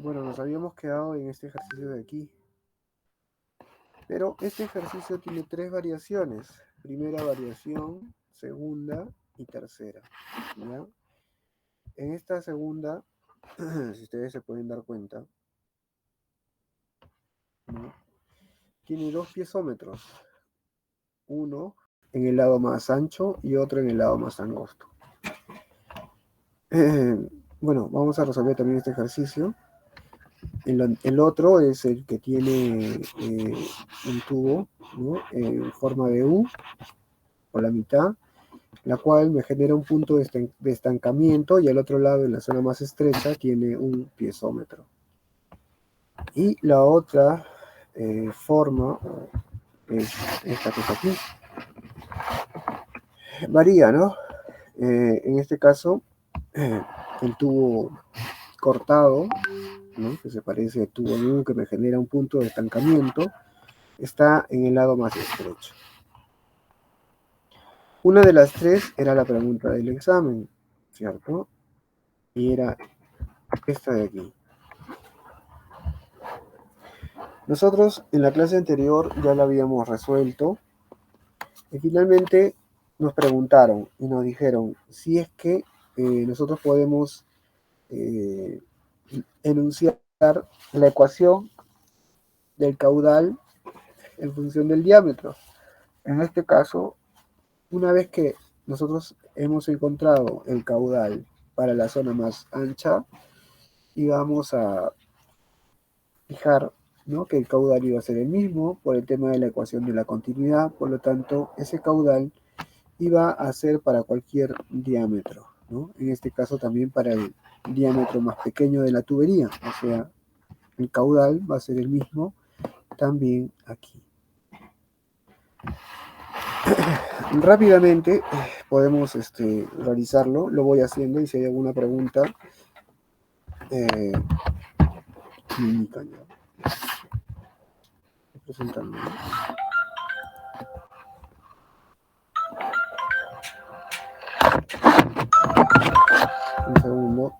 Bueno, nos habíamos quedado en este ejercicio de aquí. Pero este ejercicio tiene tres variaciones. Primera variación, segunda y tercera. ¿Ya? En esta segunda, si ustedes se pueden dar cuenta, ¿no? Tiene dos piezómetros. Uno en el lado más ancho y otro en el lado más angosto. Bueno, vamos a resolver también este ejercicio. El otro es el que tiene un tubo, ¿no? En forma de U por la mitad, la cual me genera un punto de estancamiento y al otro lado, en la zona más estrecha, tiene un piezómetro. Y la otra forma es esta que está aquí. Varía, ¿no? En este caso, el tubo cortado, ¿no? Que se parece al tubo U, que me genera un punto de estancamiento, está en el lado más estrecho. Una de las tres era la pregunta del examen, ¿cierto? Y era esta de aquí. Nosotros en la clase anterior ya la habíamos resuelto y finalmente nos preguntaron y nos dijeron si es que nosotros podemos eh, enunciar la ecuación del caudal en función del diámetro. En este caso, una vez que nosotros hemos encontrado el caudal para la zona más ancha, íbamos a fijar, ¿no?, que el caudal iba a ser el mismo por el tema de la ecuación de la continuidad, por lo tanto, ese caudal iba a ser para cualquier diámetro, ¿no? En este caso también para el diámetro más pequeño de la tubería, o sea, el caudal va a ser el mismo también aquí. Rápidamente podemos realizarlo, lo voy haciendo y si hay alguna pregunta, me indican ya. Presentando, ¿no? Un segundo.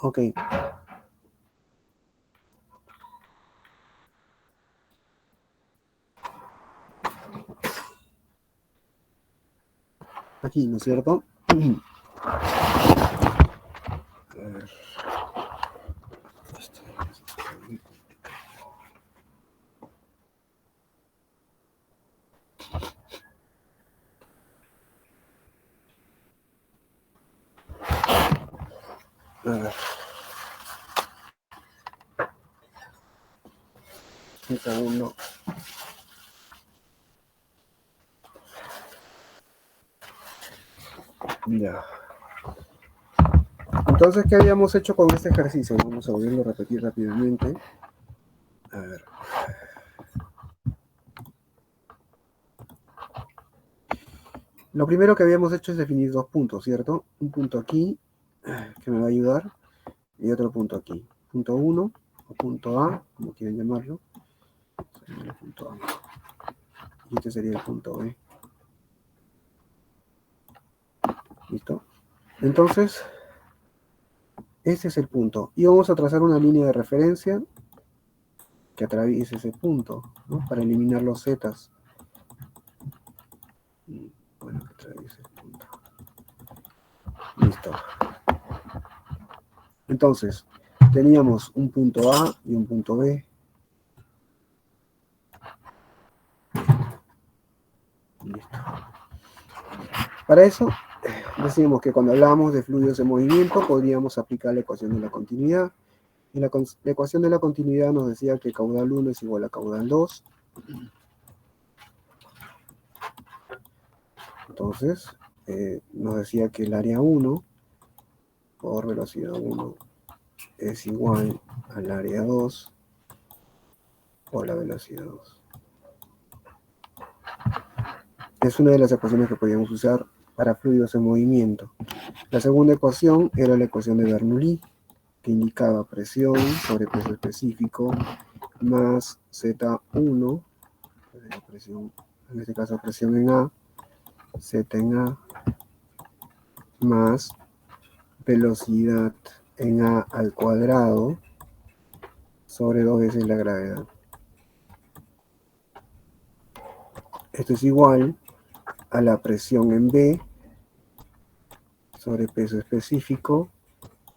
Ok. Aquí, ¿no es cierto? A ver. A ver. Un segundo. Ya. Entonces, ¿qué habíamos hecho con este ejercicio? Vamos a volverlo a repetir rápidamente. A ver. Lo primero que habíamos hecho es definir dos puntos, ¿cierto? Un punto aquí, que me va a ayudar, y otro punto aquí. Punto 1, o punto A, como quieren llamarlo. Sería el punto A. Y este sería el punto B. ¿Listo? Entonces, ese es el punto. Y vamos a trazar una línea de referencia que atraviese ese punto, ¿no? Para eliminar los zetas. Bueno, que atraviese el punto. Listo. Entonces, teníamos un punto A y un punto B. Listo. Para eso, decíamos que cuando hablábamos de fluidos en movimiento, podríamos aplicar la ecuación de la continuidad. Y la ecuación de la continuidad nos decía que caudal 1 es igual a caudal 2. Entonces, nos decía que el área 1 por velocidad 1 es igual al área 2 por la velocidad 2. Es una de las ecuaciones que podíamos usar para fluidos en movimiento. La segunda ecuación era la ecuación de Bernoulli, que indicaba presión sobre peso específico más Z1, presión, en este caso presión en A, Z en A, más velocidad en A al cuadrado sobre 2 veces la gravedad. Esto es igual a la presión en B sobre peso específico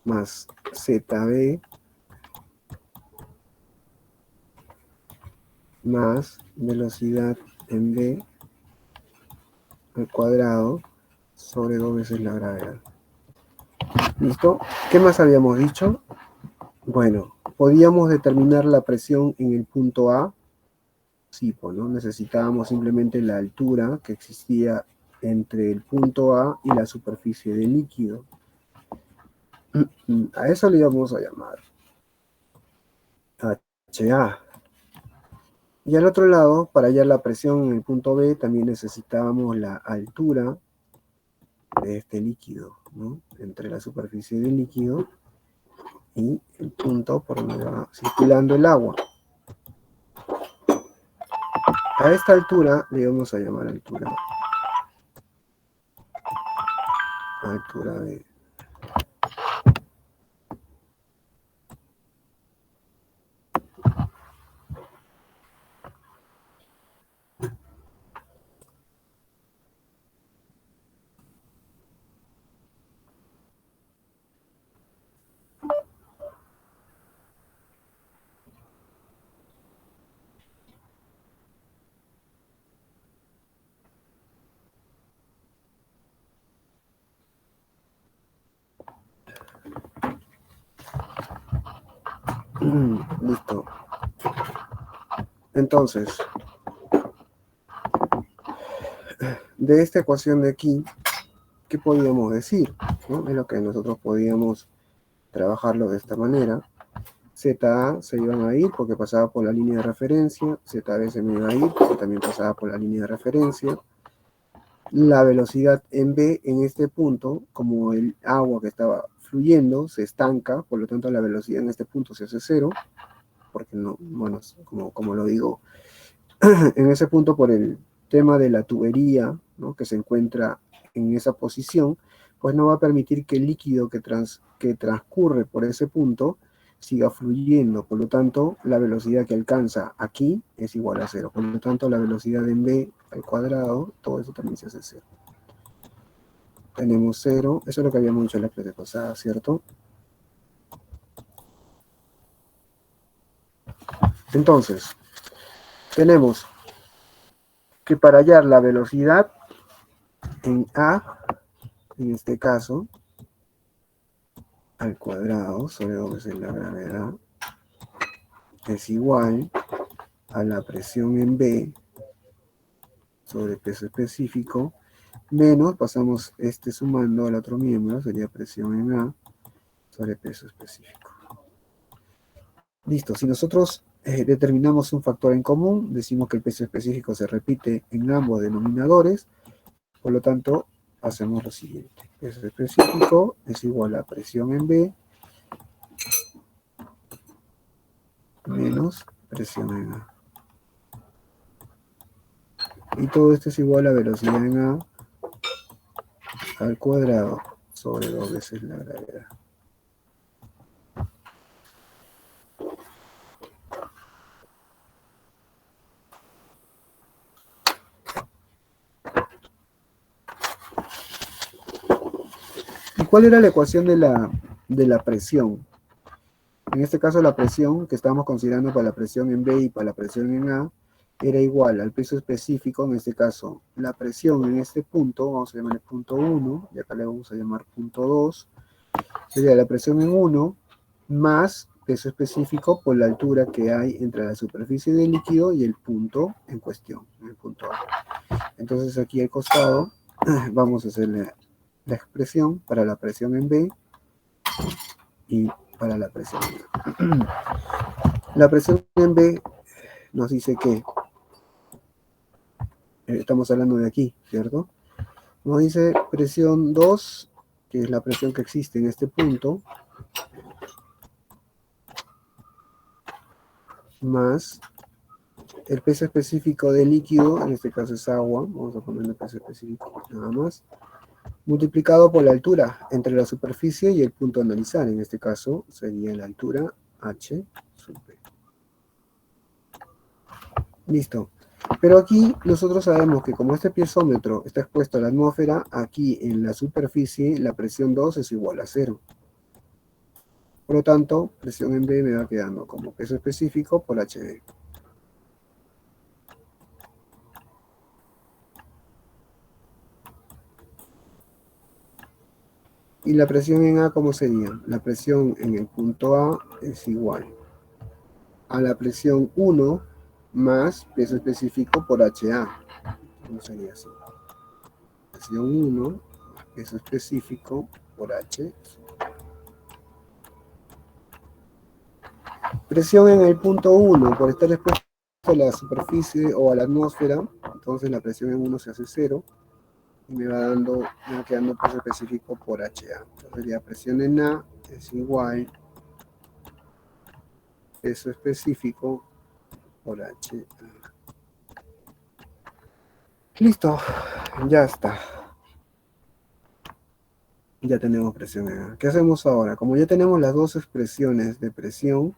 más ZB más velocidad en B al cuadrado sobre 2 veces la gravedad. ¿Listo? ¿Qué más habíamos dicho? Bueno, podíamos determinar la presión en el punto A. Sí, pues, ¿no? Necesitábamos simplemente la altura que existía entre el punto A y la superficie del líquido. A eso le íbamos a llamar HA. Y al otro lado, para hallar la presión en el punto B, también necesitábamos la altura de este líquido, ¿no? Entre la superficie del líquido y el punto por donde va circulando el agua. A esta altura le vamos a llamar altura de listo. Entonces, de esta ecuación de aquí, ¿qué podíamos decir? ¿No? Es lo que nosotros podíamos trabajarlo de esta manera. ZA se iban a ir porque pasaba por la línea de referencia, ZB se me iba a ir porque también pasaba por la línea de referencia. La velocidad en B en este punto, como el agua que estaba fluyendo se estanca, por lo tanto la velocidad en este punto se hace cero, porque no, bueno, como lo digo, en ese punto por el tema de la tubería, ¿no? Que se encuentra en esa posición, pues no va a permitir que el líquido que transcurre por ese punto siga fluyendo. Por lo tanto, la velocidad que alcanza aquí es igual a cero. Por lo tanto, la velocidad en b al cuadrado, todo eso también se hace cero. Tenemos cero, eso es lo que habíamos dicho en la clase pasada, ¿cierto? Entonces, tenemos que para hallar la velocidad en a, en este caso, al cuadrado sobre dos veces la gravedad, es igual a la presión en B sobre peso específico, menos, pasamos este sumando al otro miembro, sería presión en A sobre peso específico. Listo, si nosotros determinamos un factor en común, decimos que el peso específico se repite en ambos denominadores, por lo tanto, hacemos lo siguiente. Peso específico es igual a presión en B menos presión en A. Y todo esto es igual a velocidad en A al cuadrado sobre dos veces la gravedad. ¿Y cuál era la ecuación de la presión? En este caso la presión que estábamos considerando para la presión en B y para la presión en A era igual al peso específico, en este caso la presión en este punto, vamos a llamar el punto 1, y acá le vamos a llamar punto 2, sería la presión en 1 más peso específico por la altura que hay entre la superficie del líquido y el punto en cuestión, el punto A. Entonces aquí al costado vamos a hacer la expresión para la presión en B y para la presión en A. La presión en B nos dice que, estamos hablando de aquí, ¿cierto? Nos dice presión 2, que es la presión que existe en este punto, más el peso específico del líquido, en este caso es agua, vamos a ponerle peso específico nada más, multiplicado por la altura entre la superficie y el punto a analizar, en este caso sería la altura h sub b. Listo. Pero aquí nosotros sabemos que como este piezómetro está expuesto a la atmósfera, aquí en la superficie la presión 2 es igual a 0. Por lo tanto, presión en B me va quedando como peso específico por HB. ¿Y la presión en A cómo sería? La presión en el punto A es igual a la presión 1 más peso específico por HA. ¿Cómo sería así? Presión 1 más peso específico por H. Presión en el punto 1, por estar expuesto a la superficie o a la atmósfera, entonces la presión en 1 se hace 0 y me va quedando peso específico por HA. Entonces sería presión en A es igual peso específico por HA. Listo, ya está. Ya tenemos presión en A. ¿Qué hacemos ahora? Como ya tenemos las dos expresiones de presión,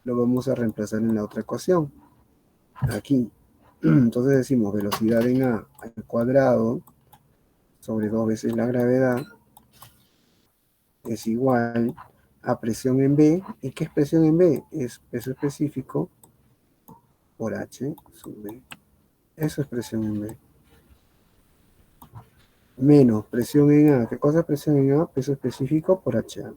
lo vamos a reemplazar en la otra ecuación. Aquí. Entonces decimos velocidad en A al cuadrado sobre dos veces la gravedad es igual a presión en B. ¿Y qué es presión en B? Es peso específico por H sub B. Eso es presión en B. Menos presión en A. ¿Qué cosa es presión en A? Peso específico por HA.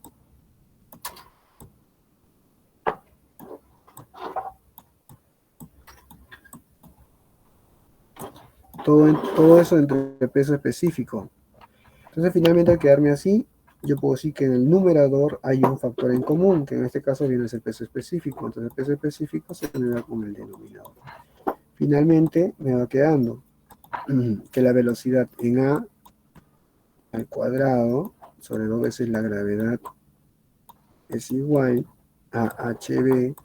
Todo eso entre peso específico. Entonces finalmente al quedarme así, yo puedo decir que en el numerador hay un factor en común, que en este caso viene a ser peso específico. Entonces el peso específico se me da con el denominador. Finalmente me va quedando que la velocidad en A al cuadrado sobre dos veces la gravedad es igual a HB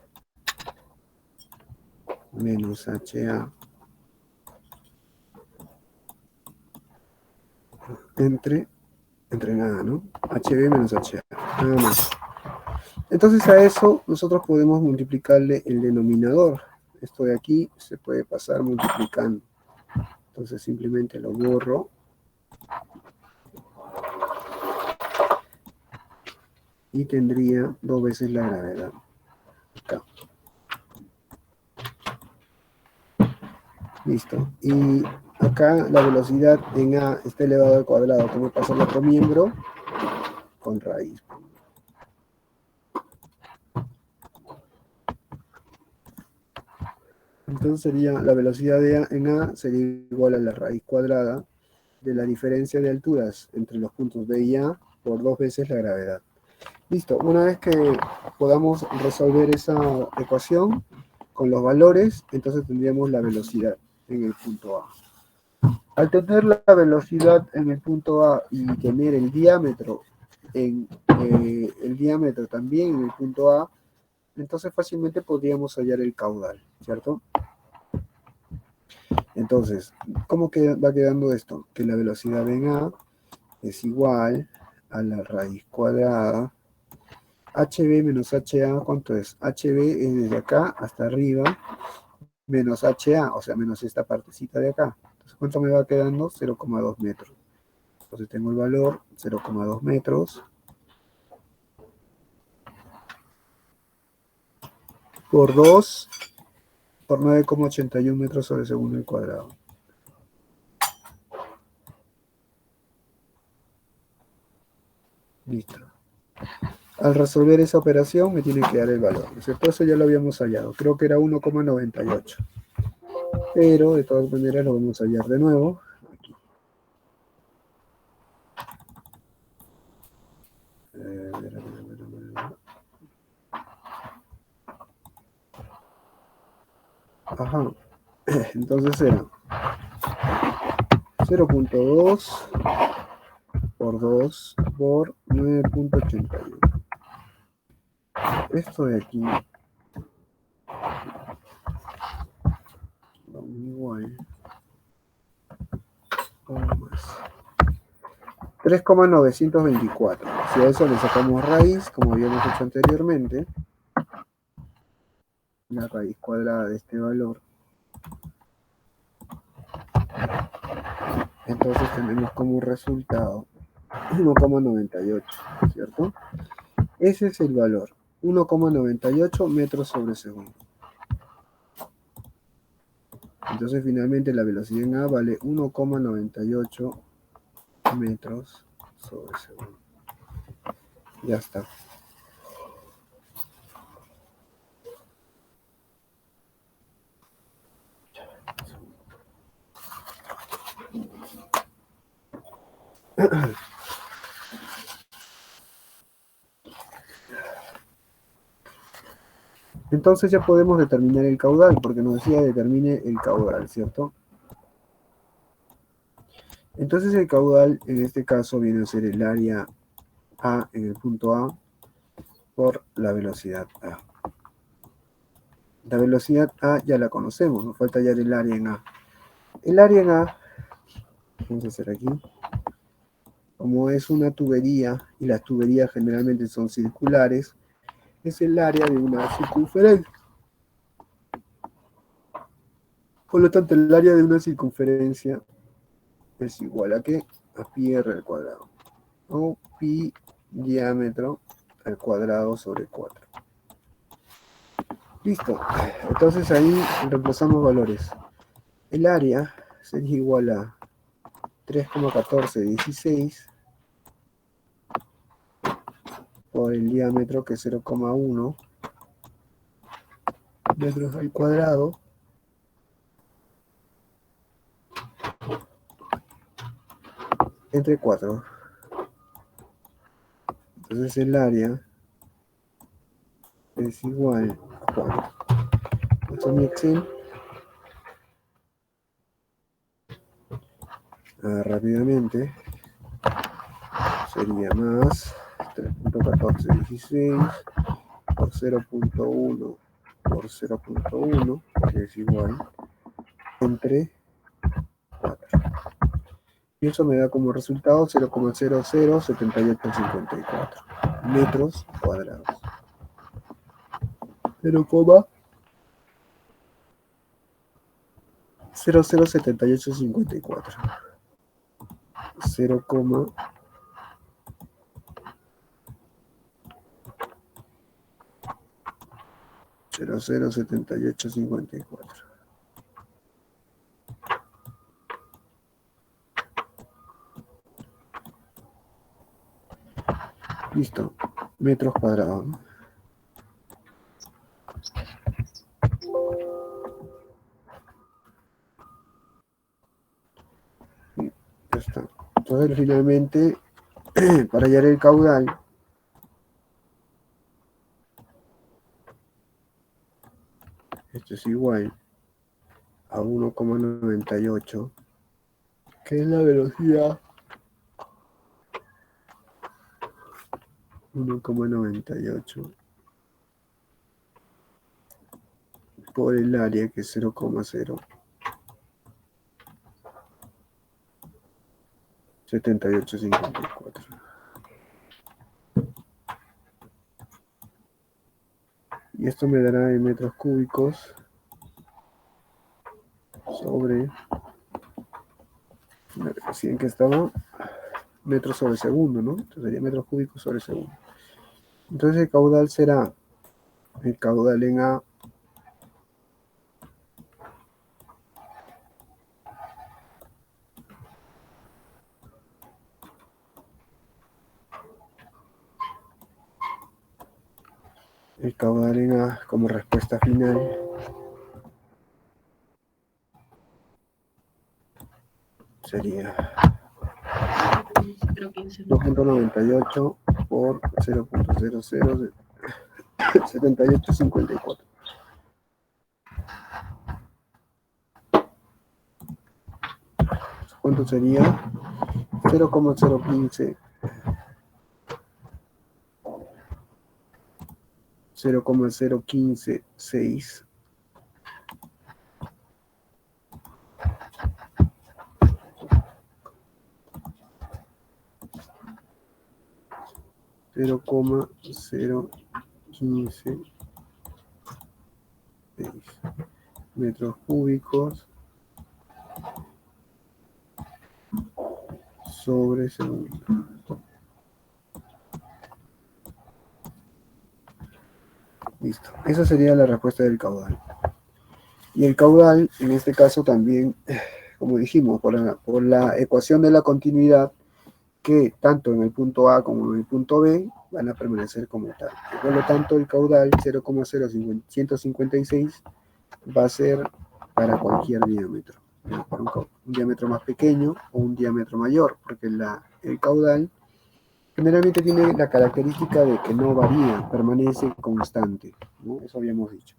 menos HA entre entre nada, ¿no? HB menos HA, nada más. Entonces a eso nosotros podemos multiplicarle el denominador. Esto de aquí se puede pasar multiplicando. Entonces simplemente lo borro. Y tendría 2 veces la gravedad. Acá. Listo. Y acá la velocidad en A está elevado al cuadrado. ¿Cómo pasa el otro miembro? Con raíz. Entonces sería la velocidad de A en A sería igual a la raíz cuadrada de la diferencia de alturas entre los puntos B y A por 2 veces la gravedad. Listo. Una vez que podamos resolver esa ecuación con los valores, entonces tendríamos la velocidad en el punto A. Al tener la velocidad en el punto A y tener el diámetro también en el punto A, entonces fácilmente podríamos hallar el caudal, ¿cierto? Entonces, ¿cómo va quedando esto? Que la velocidad en A es igual a la raíz cuadrada. HB menos HA, ¿cuánto es? HB es desde acá hasta arriba, menos HA, o sea, menos esta partecita de acá. Entonces, ¿cuánto me va quedando? 0,2 metros. Entonces tengo el valor 0,2 metros por 2 por 9,81 metros sobre segundo al cuadrado. Listo. Al resolver esa operación me tiene que dar el valor, ¿no es cierto? Eso ya lo habíamos hallado. Creo que era 1,98. Pero de todas maneras lo vamos a hallar de nuevo. Aquí. Ajá. Entonces era 0,2 por 2 por 9,81. Esto de aquí igual. 3,924. Si a eso le sacamos raíz, como habíamos hecho anteriormente, la raíz cuadrada de este valor, entonces tenemos como resultado 1,98, ¿cierto? Ese es el valor, 1,98 metros sobre segundo. Entonces finalmente la velocidad en A vale 1,98 metros sobre segundo. Ya está. Entonces ya podemos determinar el caudal, porque nos decía determine el caudal, ¿cierto? Entonces el caudal en este caso viene a ser el área A en el punto A por la velocidad A. La velocidad A ya la conocemos, nos falta hallar el área en A. El área en A, vamos a hacer aquí, como es una tubería y las tuberías generalmente son circulares, es el área de una circunferencia. Por lo tanto, el área de una circunferencia es igual a ¿qué? A pi r al cuadrado. O pi diámetro al cuadrado sobre 4. Listo. Entonces ahí reemplazamos valores. El área sería igual a 3,1416 por el diámetro, que es 0,1 metros al cuadrado, entre 4. Entonces el área es igual a 4. Esto es mi Excel. Rápidamente sería más 3,1416 por 0,1 por 0,1, que es igual, entre 4. Y eso me da como resultado 0,007854 metros cuadrados. 0,007854. 0,007854. Listo. Metros cuadrados, ¿no? Ya está. Entonces, finalmente, para hallar el caudal, esto es igual a 1,98, que es la velocidad 1,98 por el área, que es 0,07854. Y esto me dará en metros cúbicos sobre, recién que estaba, metros sobre segundo, ¿no? Entonces sería metros cúbicos sobre segundo. Entonces el caudal será, el caudal en A como respuesta final sería 2,98 por 0,007854. ¿Cuánto sería? 0,015 0,0156 0,015 metros cúbicos sobre segundo. Listo. Esa sería la respuesta del caudal. Y el caudal, en este caso también, como dijimos, por la ecuación de la continuidad, que tanto en el punto A como en el punto B van a permanecer como tal. Por lo tanto, el caudal 0,0156 va a ser para cualquier diámetro, para un diámetro más pequeño o un diámetro mayor, porque el caudal generalmente tiene la característica de que no varía, permanece constante, ¿no? Eso habíamos dicho.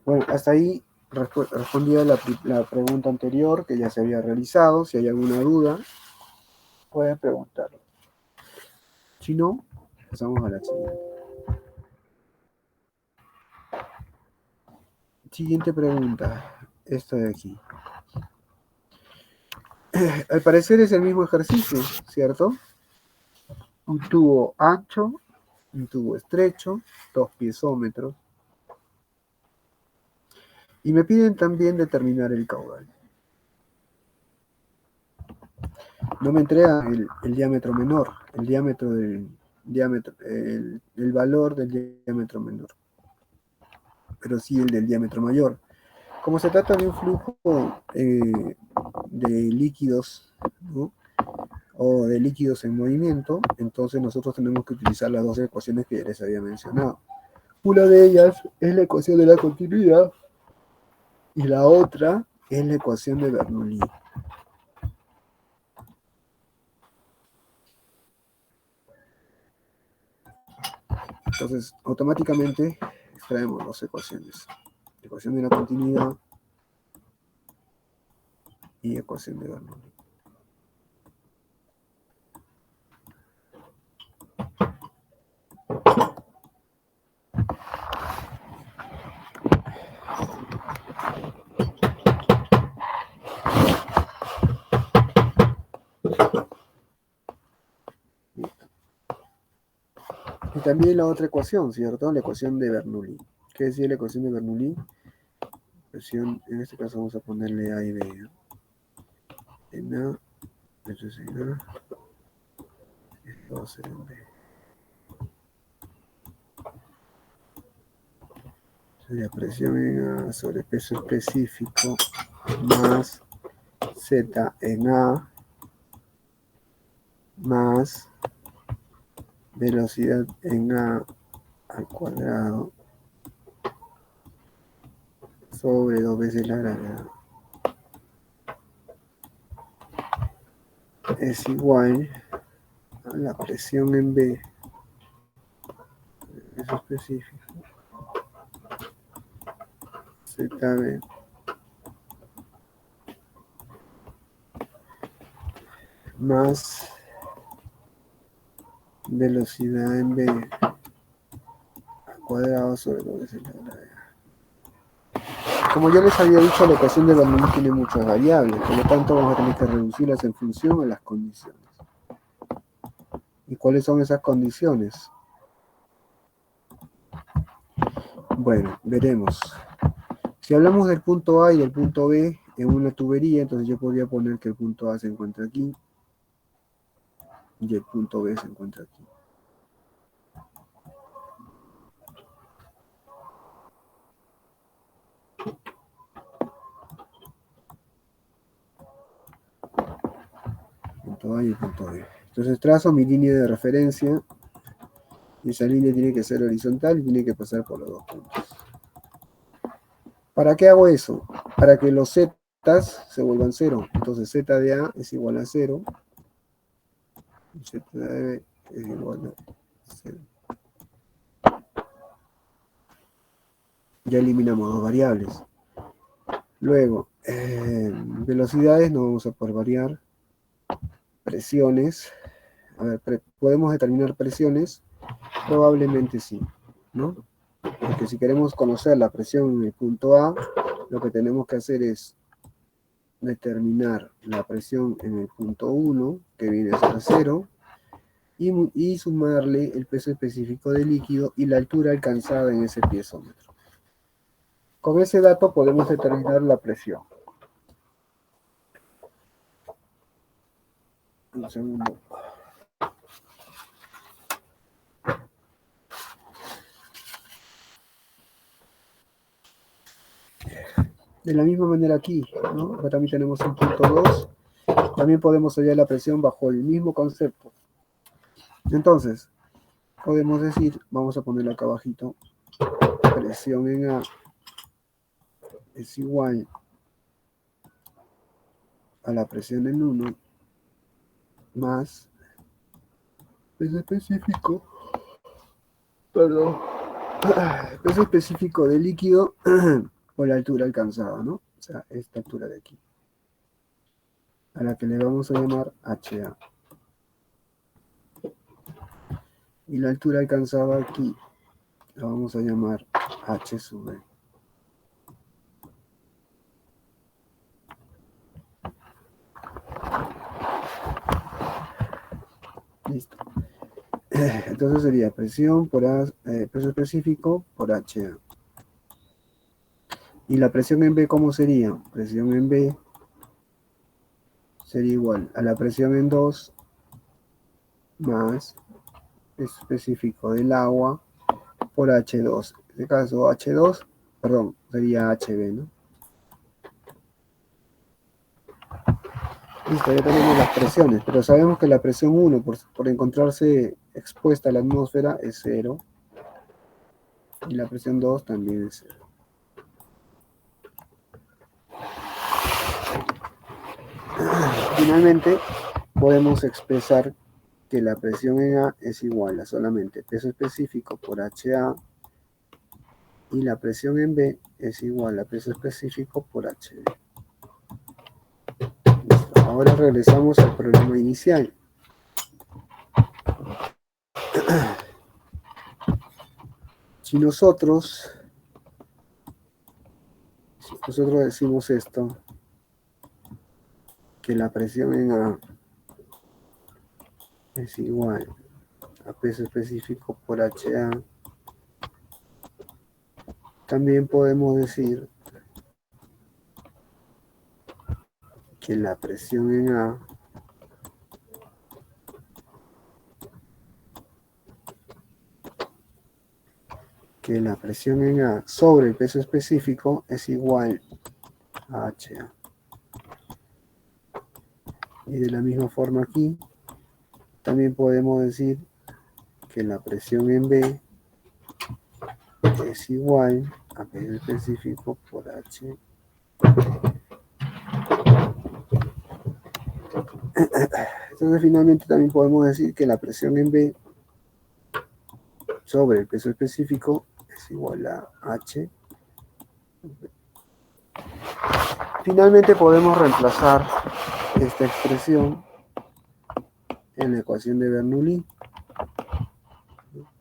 Bueno, hasta ahí respondía la pregunta anterior que ya se había realizado. Si hay alguna duda, pueden preguntarlo. Si no, pasamos a la siguiente. Siguiente pregunta, esta de aquí. Al parecer es el mismo ejercicio, ¿cierto? Un tubo ancho, un tubo estrecho, 2 piezómetros. Y me piden también determinar el caudal. No me entrega el diámetro menor, el valor del diámetro menor, pero sí el del diámetro mayor. Como se trata de un flujo de líquidos, ¿no? O de líquidos en movimiento, entonces nosotros tenemos que utilizar las dos ecuaciones que ya les había mencionado. Una de ellas es la ecuación de la continuidad y la otra es la ecuación de Bernoulli. Entonces, automáticamente extraemos dos ecuaciones. Ecuación de la continuidad y ecuación de Bernoulli. también la otra ecuación, ¿cierto? La ecuación de Bernoulli. ¿Qué decía la ecuación de Bernoulli? Presión, en este caso vamos a ponerle A y B. ¿No? En A, esto es en A, esto va a ser en B. Sería presión en A sobre peso específico más Z en A más velocidad en A al cuadrado sobre 2 veces la gravedad es igual a la presión en B, peso específico, ZB más velocidad en B al cuadrado sobre 2 veces la gravedad. Como yo les había dicho, la ecuación de Bernoulli tiene muchas variables, por lo tanto vamos a tener que reducirlas en función a las condiciones. ¿Y cuáles son esas condiciones? Bueno, veremos. Si hablamos del punto A y del punto B en una tubería, entonces yo podría poner que el punto A se encuentra aquí y el punto B se encuentra aquí. Punto A y el punto B. Entonces trazo mi línea de referencia y esa línea tiene que ser horizontal y tiene que pasar por los dos puntos. ¿Para qué hago eso? Para que los z se vuelvan cero. Entonces z de A es igual a 0 y z de B es igual a 0. Ya eliminamos dos variables. Luego, velocidades no vamos a poder variar. Presiones. A ver, ¿podemos determinar presiones? Probablemente sí, ¿no? Porque si queremos conocer la presión en el punto A, lo que tenemos que hacer es determinar la presión en el punto 1, que viene a ser 0, y sumarle el peso específico del líquido y la altura alcanzada en ese piezómetro. Con ese dato podemos determinar la presión. Un segundo. De la misma manera aquí, ¿no? Acá también tenemos un punto 2. También podemos hallar la presión bajo el mismo concepto. Entonces, podemos decir, vamos a ponerlo acá abajito, presión en A es igual a la presión en 1 más peso específico, perdón, peso específico del líquido por la altura alcanzada, ¿no? O sea, esta altura de aquí, a la que le vamos a llamar HA. Y la altura alcanzada aquí la vamos a llamar H sub B. Listo. Entonces sería presión por A, peso específico por HA. ¿Y la presión en B cómo sería? Presión en B sería igual a la presión en 2 más peso específico del agua por H2. En este caso H2, perdón, sería HB, ¿no? Listo, ya tenemos las presiones, pero sabemos que la presión 1 por encontrarse expuesta a la atmósfera es 0 y la presión 2 también es 0. Finalmente, podemos expresar que la presión en A es igual a solamente peso específico por HA y la presión en B es igual a peso específico por HB. Listo. Ahora regresamos al problema inicial. Si nosotros decimos esto, que la presión en A es igual a peso específico por HA. También podemos decir que la presión en A sobre el peso específico es igual a HA. Y de la misma forma aquí, también podemos decir que la presión en B es igual a peso específico por H. Entonces finalmente también podemos decir que la presión en B sobre el peso específico es igual a H. Finalmente podemos reemplazar esta expresión en la ecuación de Bernoulli.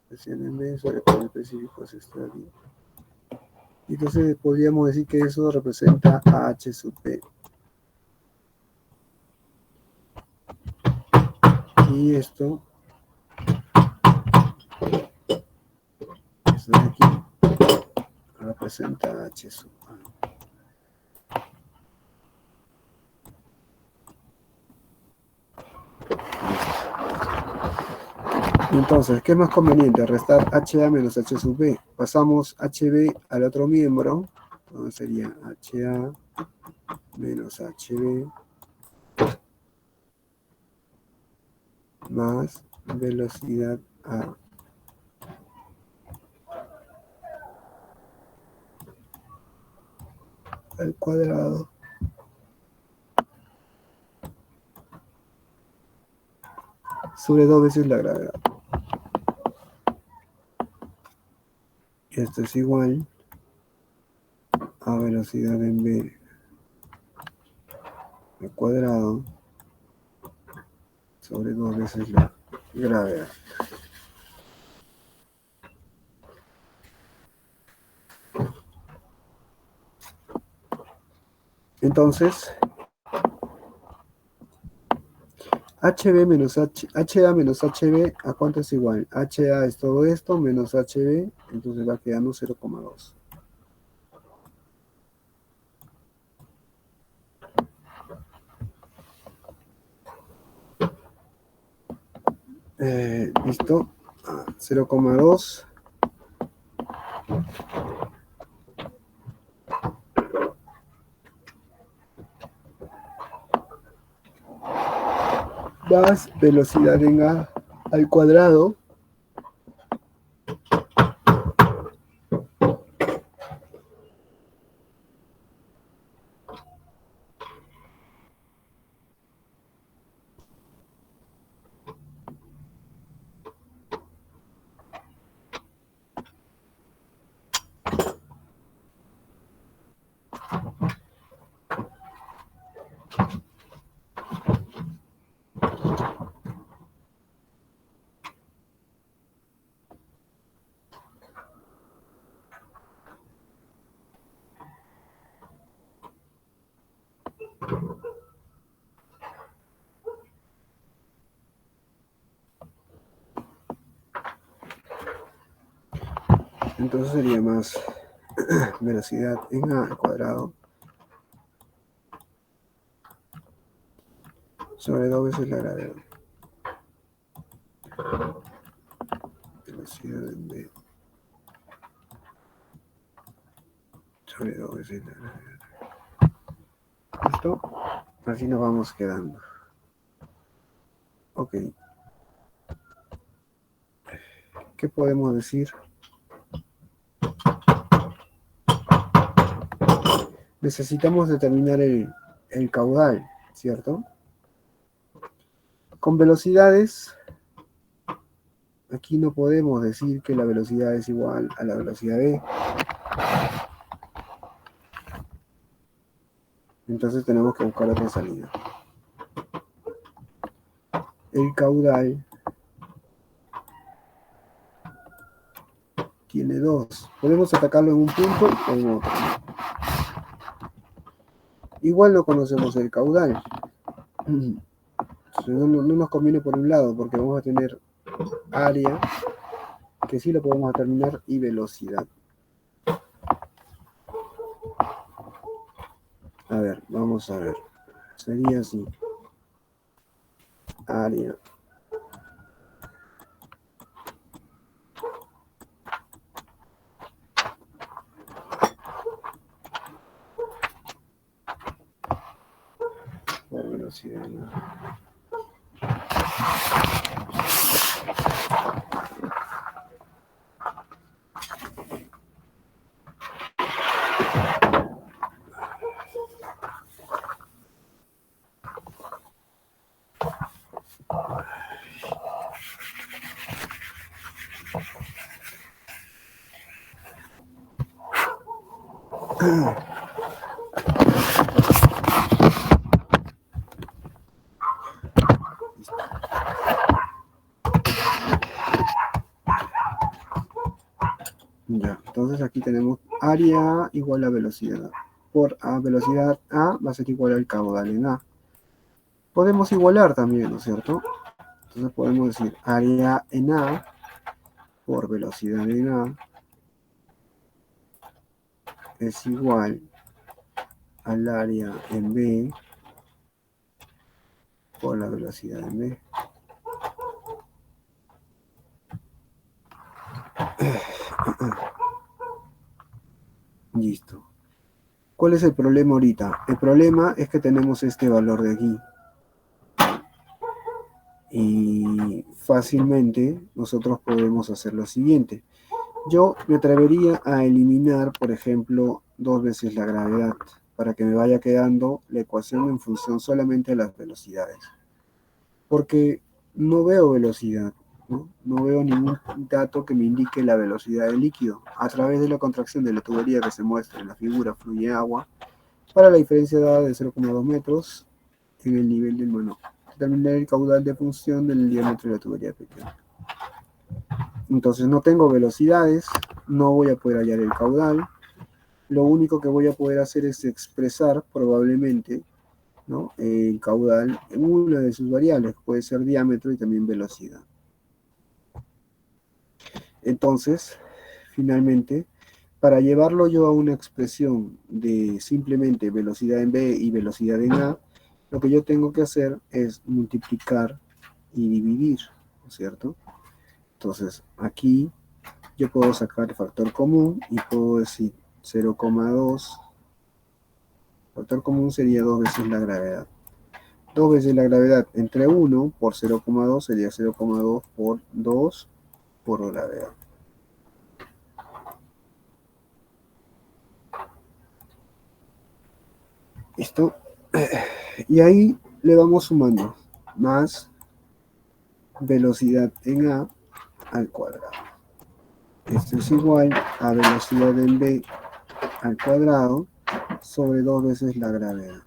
Presión en B sobre el peso específico es esta de aquí. Entonces podríamos decir que eso representa a H sub P. Y esto de aquí representa H sub A. Entonces, ¿qué es más conveniente? Restar HA menos H sub B. Pasamos HB al otro miembro. Entonces sería HA menos HB más velocidad A. Al cuadrado sobre 2 veces la gravedad. Esto es igual a velocidad en B al cuadrado sobre 2 veces la gravedad. Entonces, HB menos HA menos HB, ¿a cuánto es igual? HA es todo esto menos HB, entonces va quedando 0,2. Listo. 0,2. Más velocidad en A al cuadrado entonces sería más velocidad en A al cuadrado sobre 2 veces la gravedad. Velocidad en B sobre 2 veces la gravedad. ¿Listo? Así nos vamos quedando. Ok. ¿Qué podemos decir? Necesitamos determinar el caudal, ¿cierto? Con velocidades, aquí no podemos decir que la velocidad es igual a la velocidad B. Entonces tenemos que buscar otra salida. El caudal tiene dos. Podemos atacarlo en un punto o en otro. Igual no conocemos el caudal. No nos conviene por un lado porque vamos a tener área, que sí lo podemos determinar, y velocidad. A ver, vamos a ver. Sería así. Área. Por velocidad. Ya, entonces aquí tenemos área igual a velocidad. Por A, velocidad A va a ser igual al caudal en A. Podemos igualar también, ¿no es cierto? Entonces podemos decir área en A por velocidad en A es igual al área en B por la velocidad en B. Listo. ¿Cuál es el problema ahorita? El problema es que tenemos este valor de aquí. Y fácilmente nosotros podemos hacer lo siguiente. Yo me atrevería a eliminar, por ejemplo, 2 veces la gravedad para que me vaya quedando la ecuación en función solamente de las velocidades. Porque no veo velocidad, ¿no? No veo ningún dato que me indique la velocidad del líquido. A través de la contracción de la tubería que se muestra en la figura fluye agua para la diferencia dada de 0,2 metros en el nivel del mano. Determinar el caudal de función del diámetro de la tubería pequeña. Entonces no tengo velocidades, no voy a poder hallar el caudal. Lo único que voy a poder hacer es expresar probablemente, ¿no?, el caudal en una de sus variables, puede ser diámetro y también velocidad. Entonces, finalmente, para llevarlo yo a una expresión de simplemente velocidad en B y velocidad en A, lo que yo tengo que hacer es multiplicar y dividir, ¿no es cierto? Entonces, aquí yo puedo sacar el factor común y puedo decir 0,2. Factor común sería 2 veces la gravedad. 2 veces la gravedad entre 1 por 0,2 sería 0,2 por 2 por gravedad. ¿Listo? Y ahí le vamos sumando más velocidad en A al cuadrado. Esto es igual a velocidad en B al cuadrado sobre 2 veces la gravedad.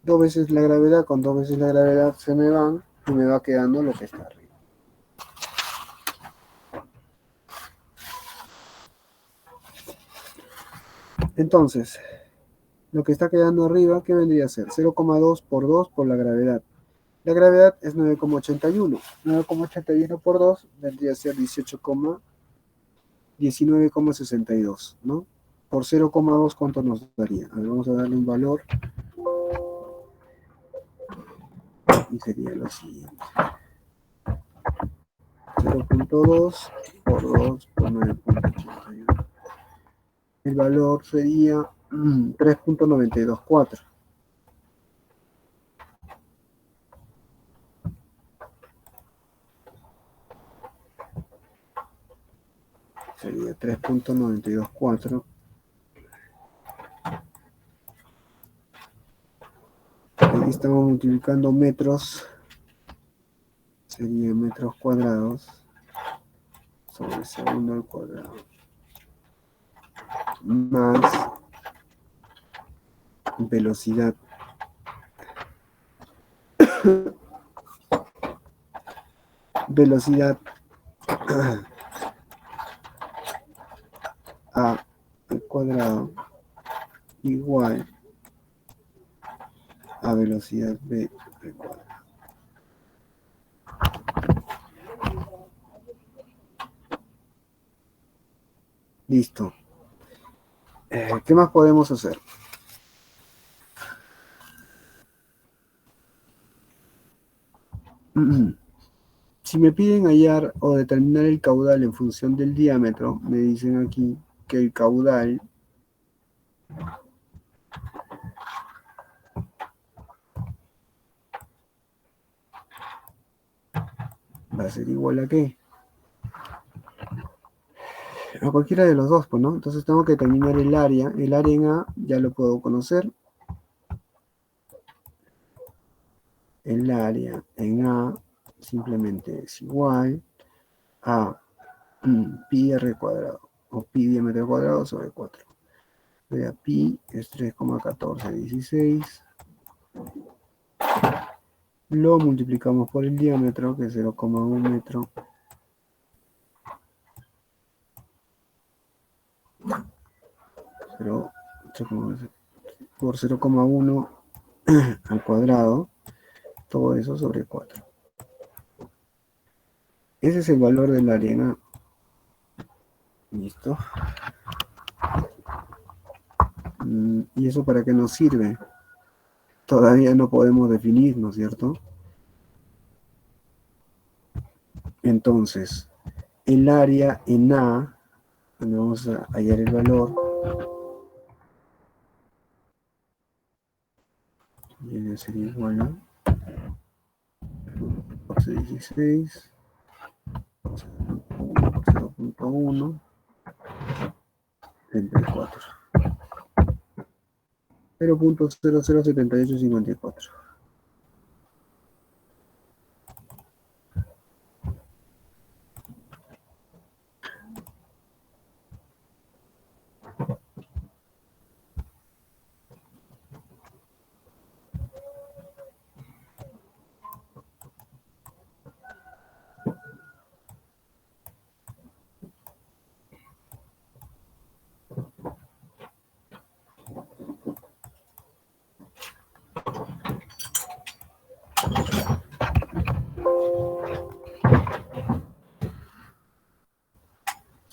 2 veces la gravedad con 2 veces la gravedad se me van y me va quedando lo que está arriba. Entonces, lo que está quedando arriba, ¿qué vendría a ser? 0,2 por 2 por la gravedad. La gravedad es 9,81. 9,81 por 2 vendría a ser 19,62, ¿no? Por 0,2, ¿cuánto nos daría? A ver, vamos a darle un valor y sería lo siguiente. 0,2 por 2 por 9,81. El valor sería 3,924. Sería 3,924. Aquí estamos multiplicando metros, sería metros cuadrados sobre segundo al cuadrado, más velocidad. Velocidad A al cuadrado igual a velocidad B al cuadrado. Listo. ¿Qué más podemos hacer? Si me piden hallar o determinar el caudal en función del diámetro, me dicen aquí que el caudal va a ser igual a qué? A cualquiera de los dos, pues, ¿no? Entonces tengo que determinar el área. El área en A ya lo puedo conocer. El área en A simplemente es igual a pi r cuadrado o pi diámetro cuadrado sobre 4. Vea, pi es 3,1416. Lo multiplicamos por el diámetro, que es 0,1 metro. Por 0,1 al cuadrado, todo eso sobre 4. Ese es el valor del área en A. Listo. ¿Y eso para qué nos sirve? Todavía no podemos definir, ¿no es cierto? Entonces, el área en A, vamos a hallar el valor, viene a ser igual a 16 por 0.1 entre 4. 0.007854.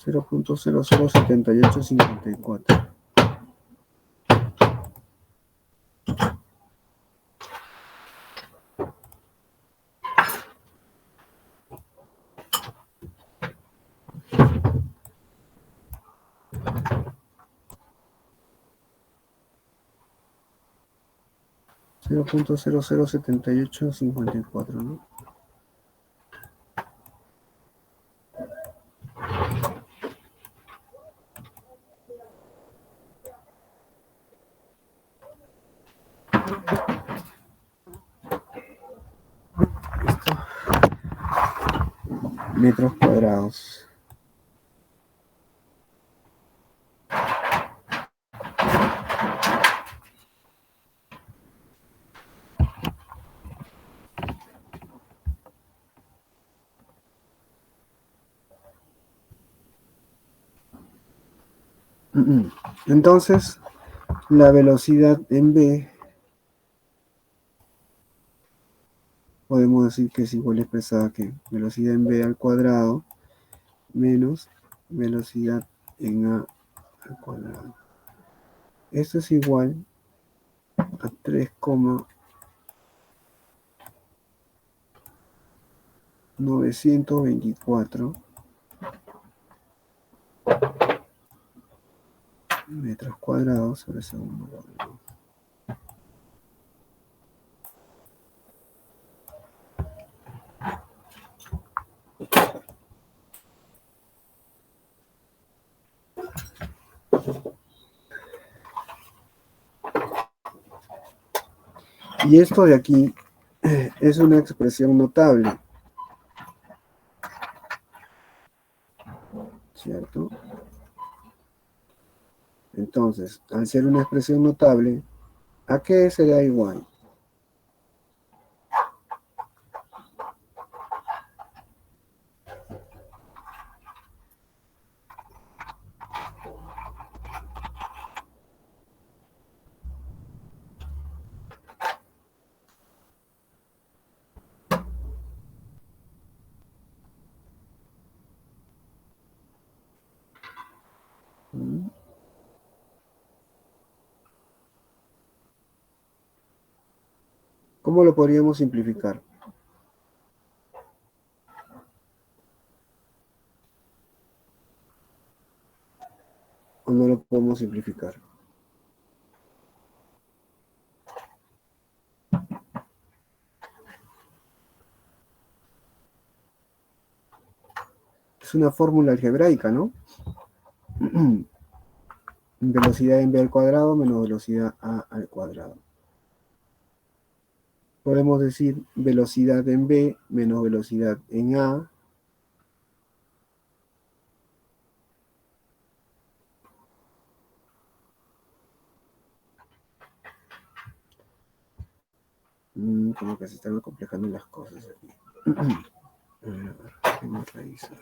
Cero punto cero cero setenta y ocho cincuenta y cuatro. 0.007854, ¿no? Metros cuadrados. Entonces, la velocidad en B, podemos decir que es igual expresada que velocidad en B al cuadrado menos velocidad en A al cuadrado. Esto es igual a 3,924 metros cuadrados sobre segundo. Y esto de aquí es una expresión notable, ¿cierto? Entonces, al ser una expresión notable, ¿a qué será igual? ¿Cómo lo podríamos simplificar? ¿O no lo podemos simplificar? Es una fórmula algebraica, ¿no? Velocidad en b al cuadrado menos velocidad a al cuadrado. Podemos decir velocidad en b menos velocidad en a como que se están acomplejando las cosas aquí. A ver, vamos a revisar.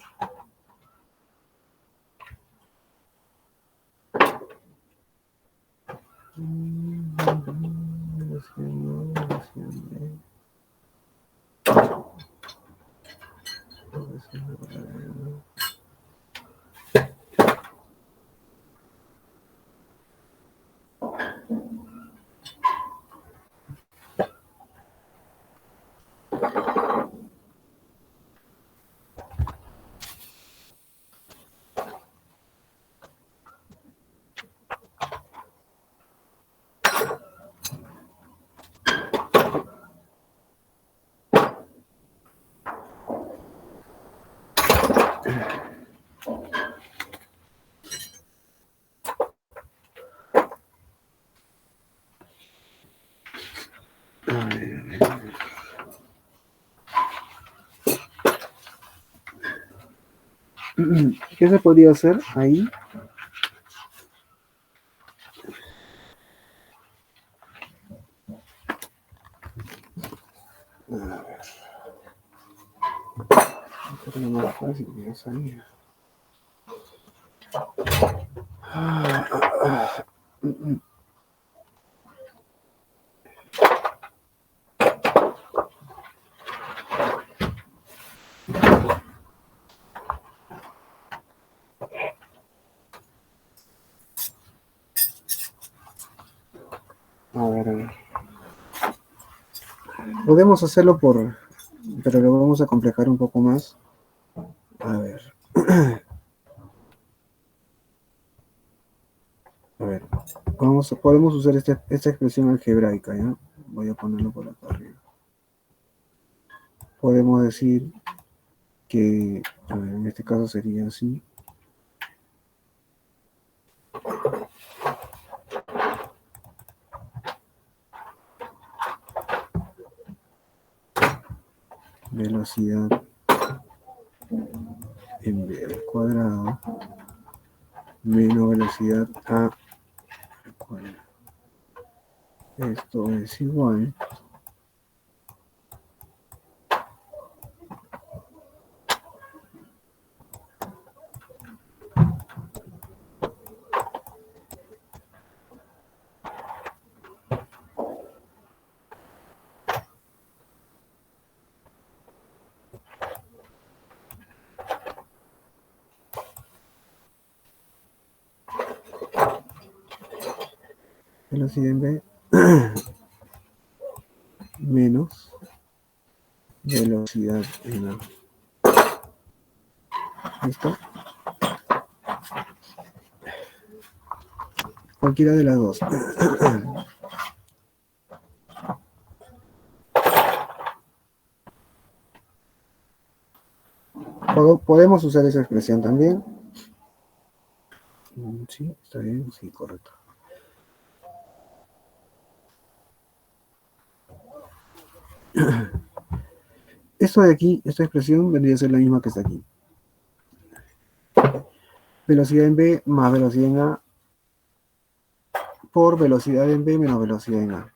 ¿Qué se podría hacer ahí? A ver. Esto es lo más fácil que ya sabía. A ver, a ver. Podemos hacerlo pero lo vamos a complejar un poco más. A ver. A ver. Podemos usar esta expresión algebraica, ¿ya? Voy a ponerlo por acá arriba. Podemos decir que, a ver, en este caso sería así. Velocidad en b al cuadrado menos velocidad a al cuadrado. Esto es igual velocidad en b menos velocidad en a. ¿Listo? Cualquiera de las dos. Podemos usar esa expresión también. Sí, está bien, sí, correcto. Esto de aquí, esta expresión vendría a ser la misma que está aquí. Velocidad en b más velocidad en a por velocidad en b menos velocidad en a.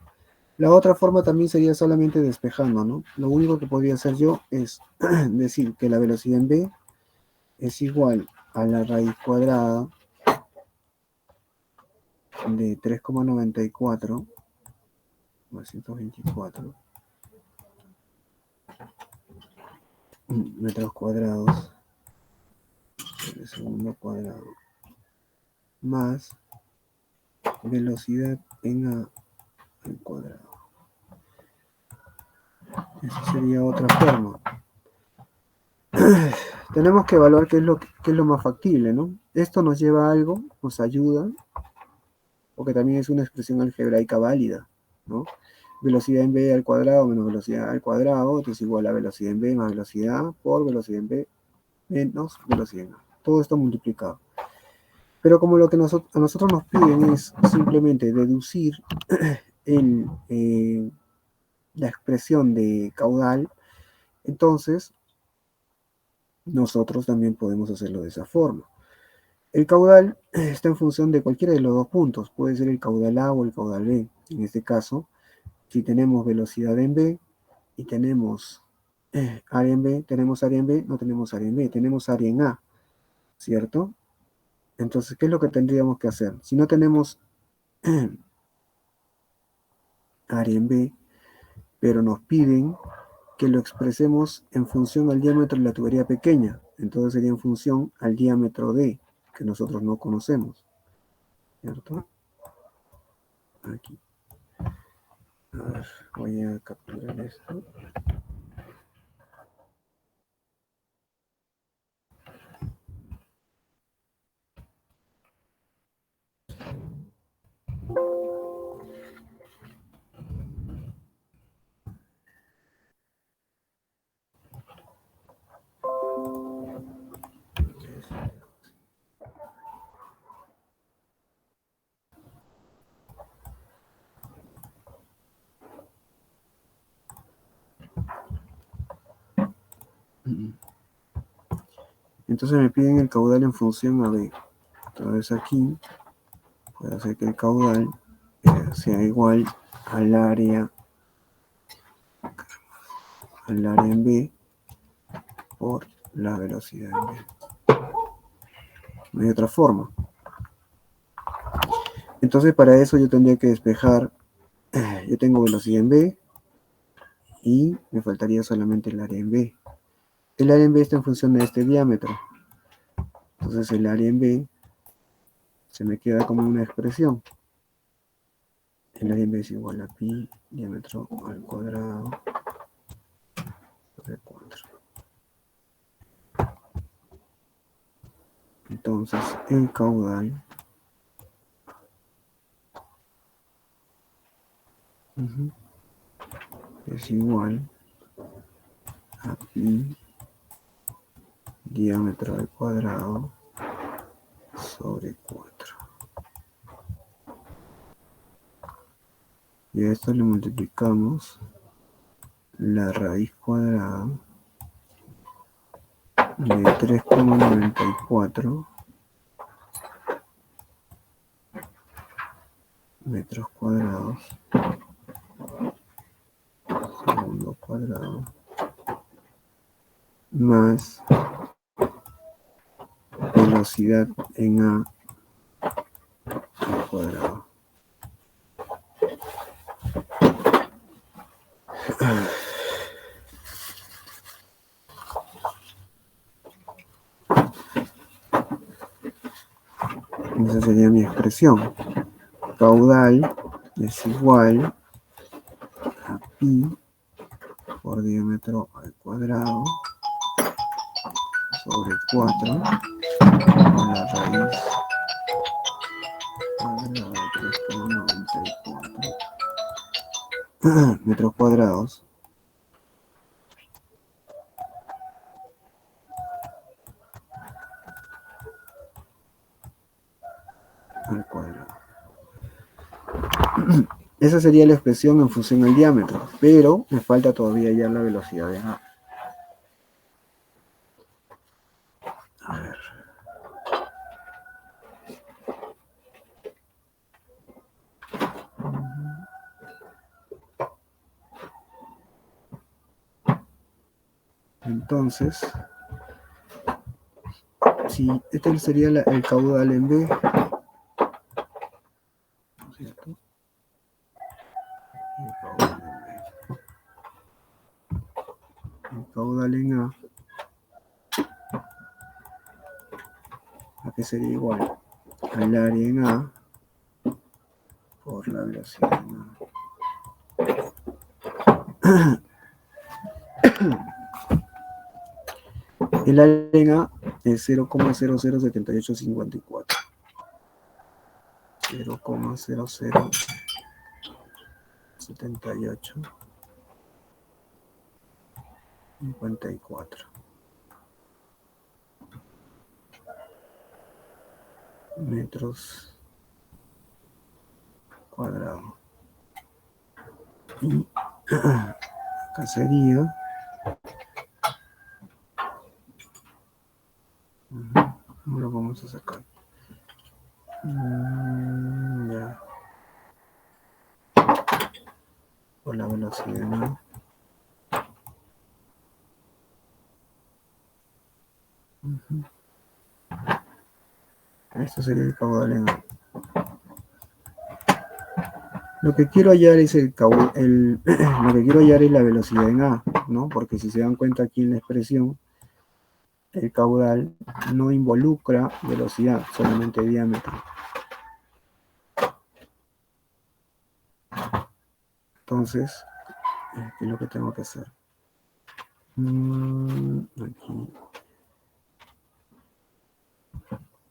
La otra forma también sería solamente despejando, ¿no? Lo único que podría hacer yo es decir que la velocidad en b es igual a la raíz cuadrada de 3,94 924 metros cuadrados el segundo cuadrado más velocidad en a al cuadrado. Esa sería otra forma. Tenemos que evaluar qué es lo más factible, ¿no? Esto nos lleva a algo, nos ayuda, porque también es una expresión algebraica válida, ¿no? Velocidad en b al cuadrado menos velocidad al cuadrado, esto es igual a velocidad en b más velocidad A por velocidad en b menos velocidad en A. Todo esto multiplicado. Pero como lo que a nosotros nos piden es simplemente deducir la expresión de caudal, entonces nosotros también podemos hacerlo de esa forma. El caudal está en función de cualquiera de los dos puntos, puede ser el caudal A o el caudal B. En este caso, si tenemos velocidad en B y tenemos área en B, tenemos área en B, no tenemos área en B, tenemos área en A, ¿cierto? Entonces, ¿qué es lo que tendríamos que hacer? Si no tenemos área en B, pero nos piden que lo expresemos en función al diámetro de la tubería pequeña, entonces sería en función al diámetro D, que nosotros no conocemos, ¿cierto? Aquí. A ver, voy a capturar esto. Entonces me piden el caudal en función a B. Entonces aquí puedo hacer que el caudal sea igual al área en B por la velocidad en B. No hay otra forma. Entonces para eso yo tendría que despejar, yo tengo velocidad en B y me faltaría solamente el área en B. El área en B está en función de este diámetro. Entonces el área en B se me queda como una expresión. El área en B es igual a pi diámetro al cuadrado sobre 4. Entonces el caudal es igual a pi diámetro al cuadrado sobre 4. Y a esto le multiplicamos la raíz cuadrada de 3,94 metros cuadrados segundo cuadrado más velocidad en A al cuadrado. Esa sería mi expresión. Caudal es igual a pi por diámetro al cuadrado sobre 4 con la raíz cuadrada de 3,94 metros cuadrados al cuadrado. Esa sería la expresión en función al diámetro, pero me falta todavía ya la velocidad de A. A ver. Entonces, si este sería el caudal en B, ¿no es cierto? El caudal en A, ¿a qué sería igual? Al área en A por la velocidad en A. El área en A es 0,007854. 0,007854 metros cuadrados. Y acá sería ¿cómo lo vamos a sacar? Ya. Por la velocidad, ¿no? Esto sería el caudal en A. Lo que quiero hallar es lo que quiero hallar es la velocidad en A, ¿no? Porque si se dan cuenta aquí en la expresión, el caudal no involucra velocidad, solamente diámetro. Entonces, ¿qué es lo que tengo que hacer? Aquí.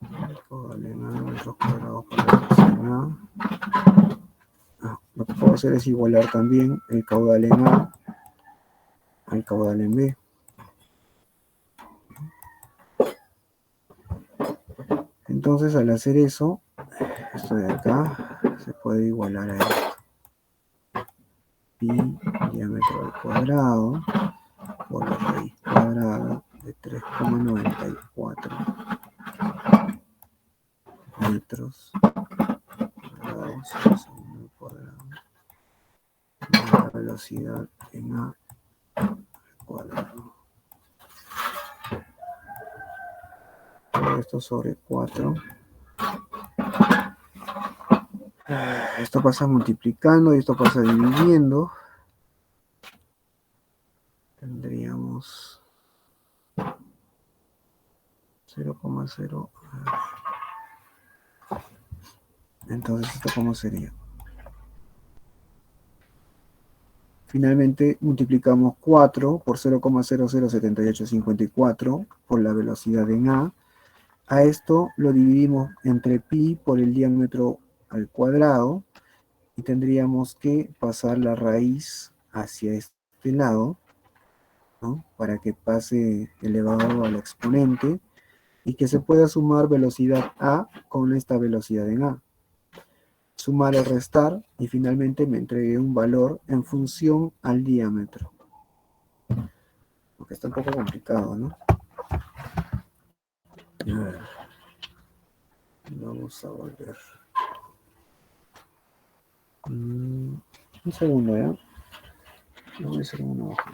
El caudal en A, metros cuadrados por la velocidad en A. Lo que puedo hacer es igualar también el caudal en A al caudal en B. Entonces, al hacer eso, esto de acá se puede igualar a esto. Pi diámetro al cuadrado por la raíz cuadrada de 3,94 metros cuadrados segundo al cuadrado de la velocidad en A al cuadrado. Todo esto sobre 4. Esto pasa multiplicando y esto pasa dividiendo. Tendríamos 0,0. Entonces, ¿esto cómo sería? Finalmente, multiplicamos 4 por 0,007854 por la velocidad en A. A esto lo dividimos entre pi por el diámetro al cuadrado y tendríamos que pasar la raíz hacia este lado, ¿no? Para que pase elevado al exponente y que se pueda sumar velocidad A con esta velocidad en A. Sumar o restar y finalmente me entregué un valor en función al diámetro. Porque está un poco complicado, ¿no? A ver. Vamos a volver. Un segundo, ¿ya? No voy a hacer una hoja.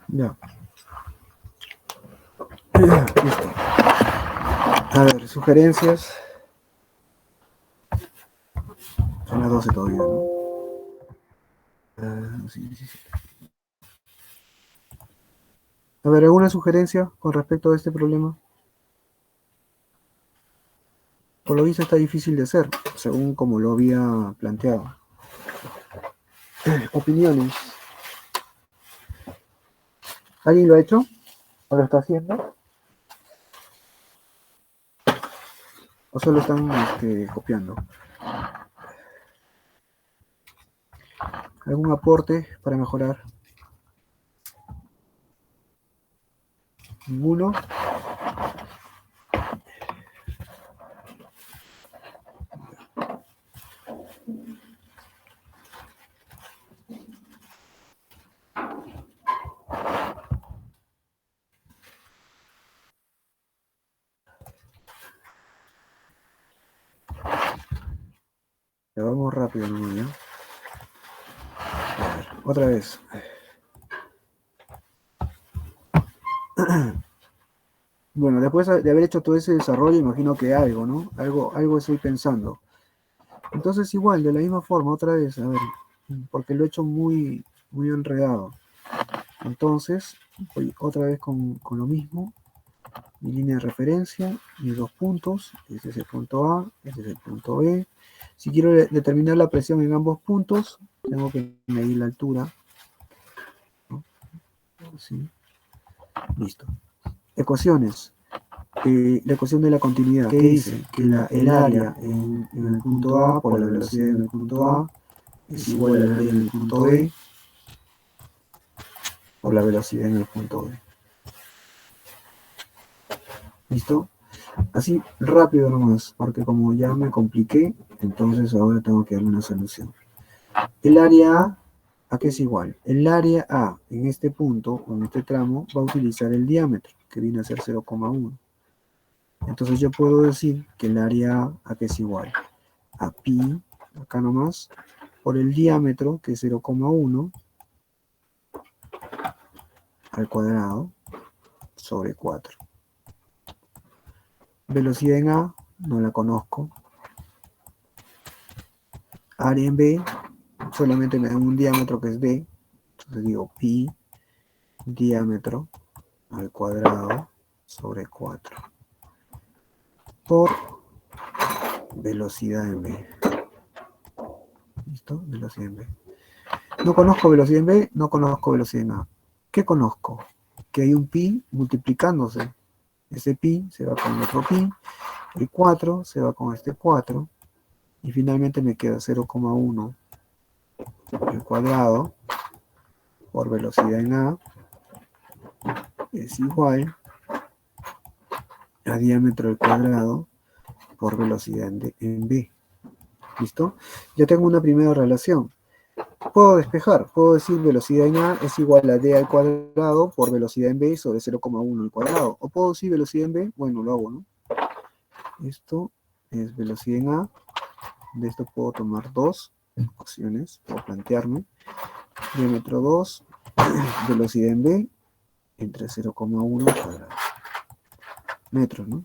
Ya. Listo. A ver, sugerencias. Son las 12 todavía, ¿no? Sí, sí, sí. A ver, ¿alguna sugerencia con respecto a este problema? Por lo visto está difícil de hacer, según como lo había planteado. Opiniones. ¿Alguien lo ha hecho? ¿O lo está haciendo? ¿O solo están copiando? ¿Algún aporte para mejorar? ¿Ninguno? Ya vamos rápido, ¿no? ¿Ya? A ver, otra vez. Bueno, después de haber hecho todo ese desarrollo, imagino que algo, ¿no? Algo estoy pensando. Entonces, igual, de la misma forma, otra vez, a ver, porque lo he hecho muy, muy enredado. Entonces, voy otra vez con lo mismo. Mi línea de referencia, mis dos puntos. Este es el punto A, este es el punto B. Si quiero determinar la presión en ambos puntos, tengo que medir la altura, ¿no? Así. Listo. Ecuaciones. La ecuación de la continuidad. ¿Qué dice? Que el área en el punto A por la velocidad en el punto A es igual al área en el punto B por la velocidad en el punto B. ¿Listo? Así rápido nomás, porque como ya me compliqué, entonces ahora tengo que darle una solución. El área A qué es igual? El área A en este punto, o en este tramo, va a utilizar el diámetro, que viene a ser 0,1. Entonces yo puedo decir que el área A que es igual a pi, acá nomás, por el diámetro, que es 0,1, al cuadrado, sobre 4. Velocidad en A, no la conozco. Área en B, solamente me dan un diámetro que es D. Entonces digo pi diámetro al cuadrado sobre 4 por velocidad en B. ¿Listo? Velocidad en B. No conozco velocidad en B, no conozco velocidad en A. ¿Qué conozco? Que hay un pi multiplicándose. Ese pi se va con el otro pi, el 4 se va con este 4, y finalmente me queda 0,1 al cuadrado por velocidad en A es igual a diámetro al cuadrado por velocidad en B. ¿Listo? Ya tengo una primera relación. Puedo despejar, puedo decir velocidad en A es igual a D al cuadrado por velocidad en B sobre 0,1 al cuadrado. O puedo decir velocidad en B, bueno, lo hago, ¿no? Esto es velocidad en A. De esto puedo tomar dos opciones, puedo plantearme. Diámetro 2, velocidad en B, entre 0,1 al cuadrado. Metros, ¿no?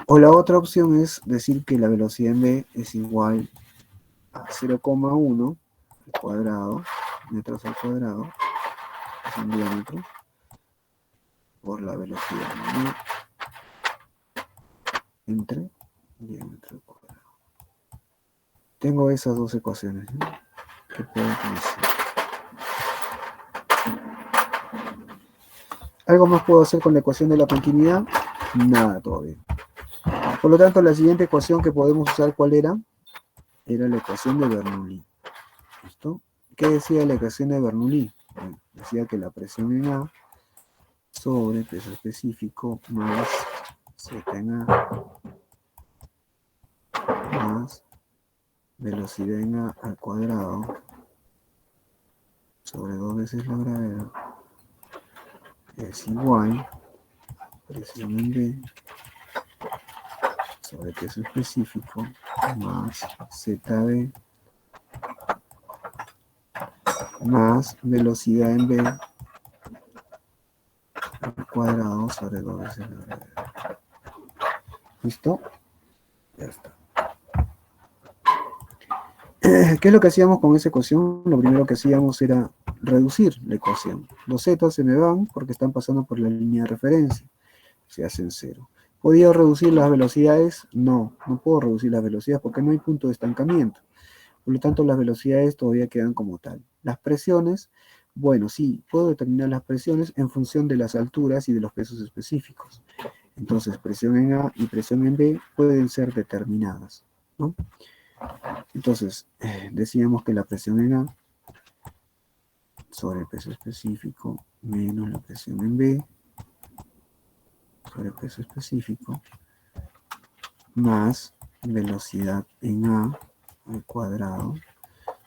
O la otra opción es decir que la velocidad en B es igual a 0,1 al cuadrado, metros al cuadrado, es un diámetro, por la velocidad en B entre diámetro al cuadrado. Tengo esas dos ecuaciones, ¿no? Que puedo utilizar. ¿Algo más puedo hacer con la ecuación de la continuidad? Nada todavía. Por lo tanto, la siguiente ecuación que podemos usar, ¿cuál era? Era la ecuación de Bernoulli. ¿Listo? ¿Qué decía la ecuación de Bernoulli? Bueno, decía que la presión en A sobre peso específico más Z en A más velocidad en A al cuadrado sobre 2 veces la gravedad es igual a presión en B sobre peso específico más ZB más velocidad en B al cuadrado sobre 2 veces la gravedad. ¿Listo? Ya está. ¿Qué es lo que hacíamos con esa ecuación? Lo primero que hacíamos era reducir la ecuación. Los z se me van porque están pasando por la línea de referencia. Se hacen cero. ¿Podía reducir las velocidades? No, no puedo reducir las velocidades porque no hay punto de estancamiento. Por lo tanto, las velocidades todavía quedan como tal. Las presiones, bueno, sí, puedo determinar las presiones en función de las alturas y de los pesos específicos. Entonces, presión en A y presión en B pueden ser determinadas, ¿no? Entonces, decíamos que la presión en A sobre el peso específico menos la presión en B sobre el peso específico más velocidad en A al cuadrado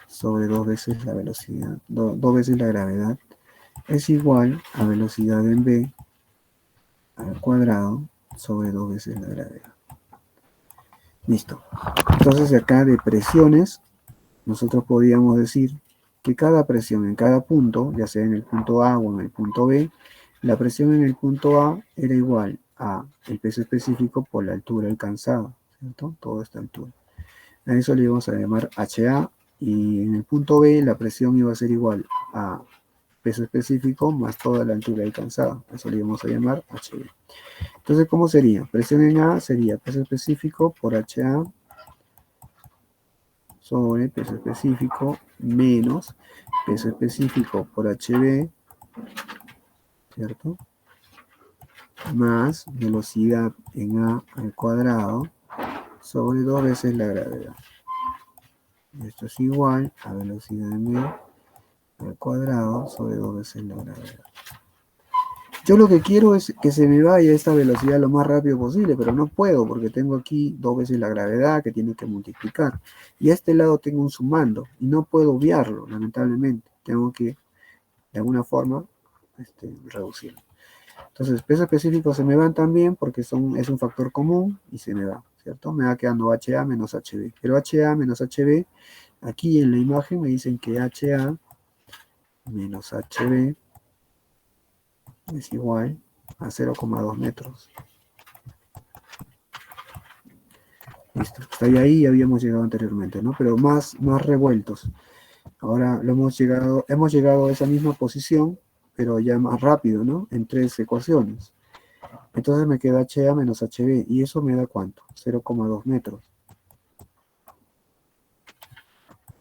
sobre 2 veces la velocidad, 2 veces la gravedad es igual a velocidad en B al cuadrado sobre 2 veces la gravedad. Listo. Entonces acá de presiones nosotros podríamos decir que cada presión en cada punto, ya sea en el punto A o en el punto B, la presión en el punto A era igual a el peso específico por la altura alcanzada, ¿cierto? Toda esta altura. A eso le íbamos a llamar HA, y en el punto B la presión iba a ser igual a peso específico más toda la altura alcanzada. Eso le íbamos a llamar HB. Entonces, ¿cómo sería? Presión en A sería peso específico por HA sobre peso específico menos peso específico por HB, ¿cierto? Más velocidad en A al cuadrado sobre 2 veces la gravedad. Esto es igual a velocidad en B al cuadrado sobre 2 veces la gravedad. Yo lo que quiero es que se me vaya esta velocidad lo más rápido posible, pero no puedo porque tengo aquí 2 veces la gravedad que tiene que multiplicar. Y a este lado tengo un sumando y no puedo obviarlo, lamentablemente. Tengo que, de alguna forma, reducirlo. Entonces, peso específico se me van también porque es un factor común y se me va, ¿cierto? Me va quedando HA menos HB. Pero HA menos HB, aquí en la imagen me dicen que HA menos HB es igual a 0,2 metros. Listo. Hasta ahí habíamos llegado anteriormente, ¿no? Pero más revueltos. Ahora hemos llegado a esa misma posición, pero ya más rápido, ¿no? En 3 ecuaciones. Entonces me queda HA menos HB. ¿Y eso me da cuánto? 0,2 metros.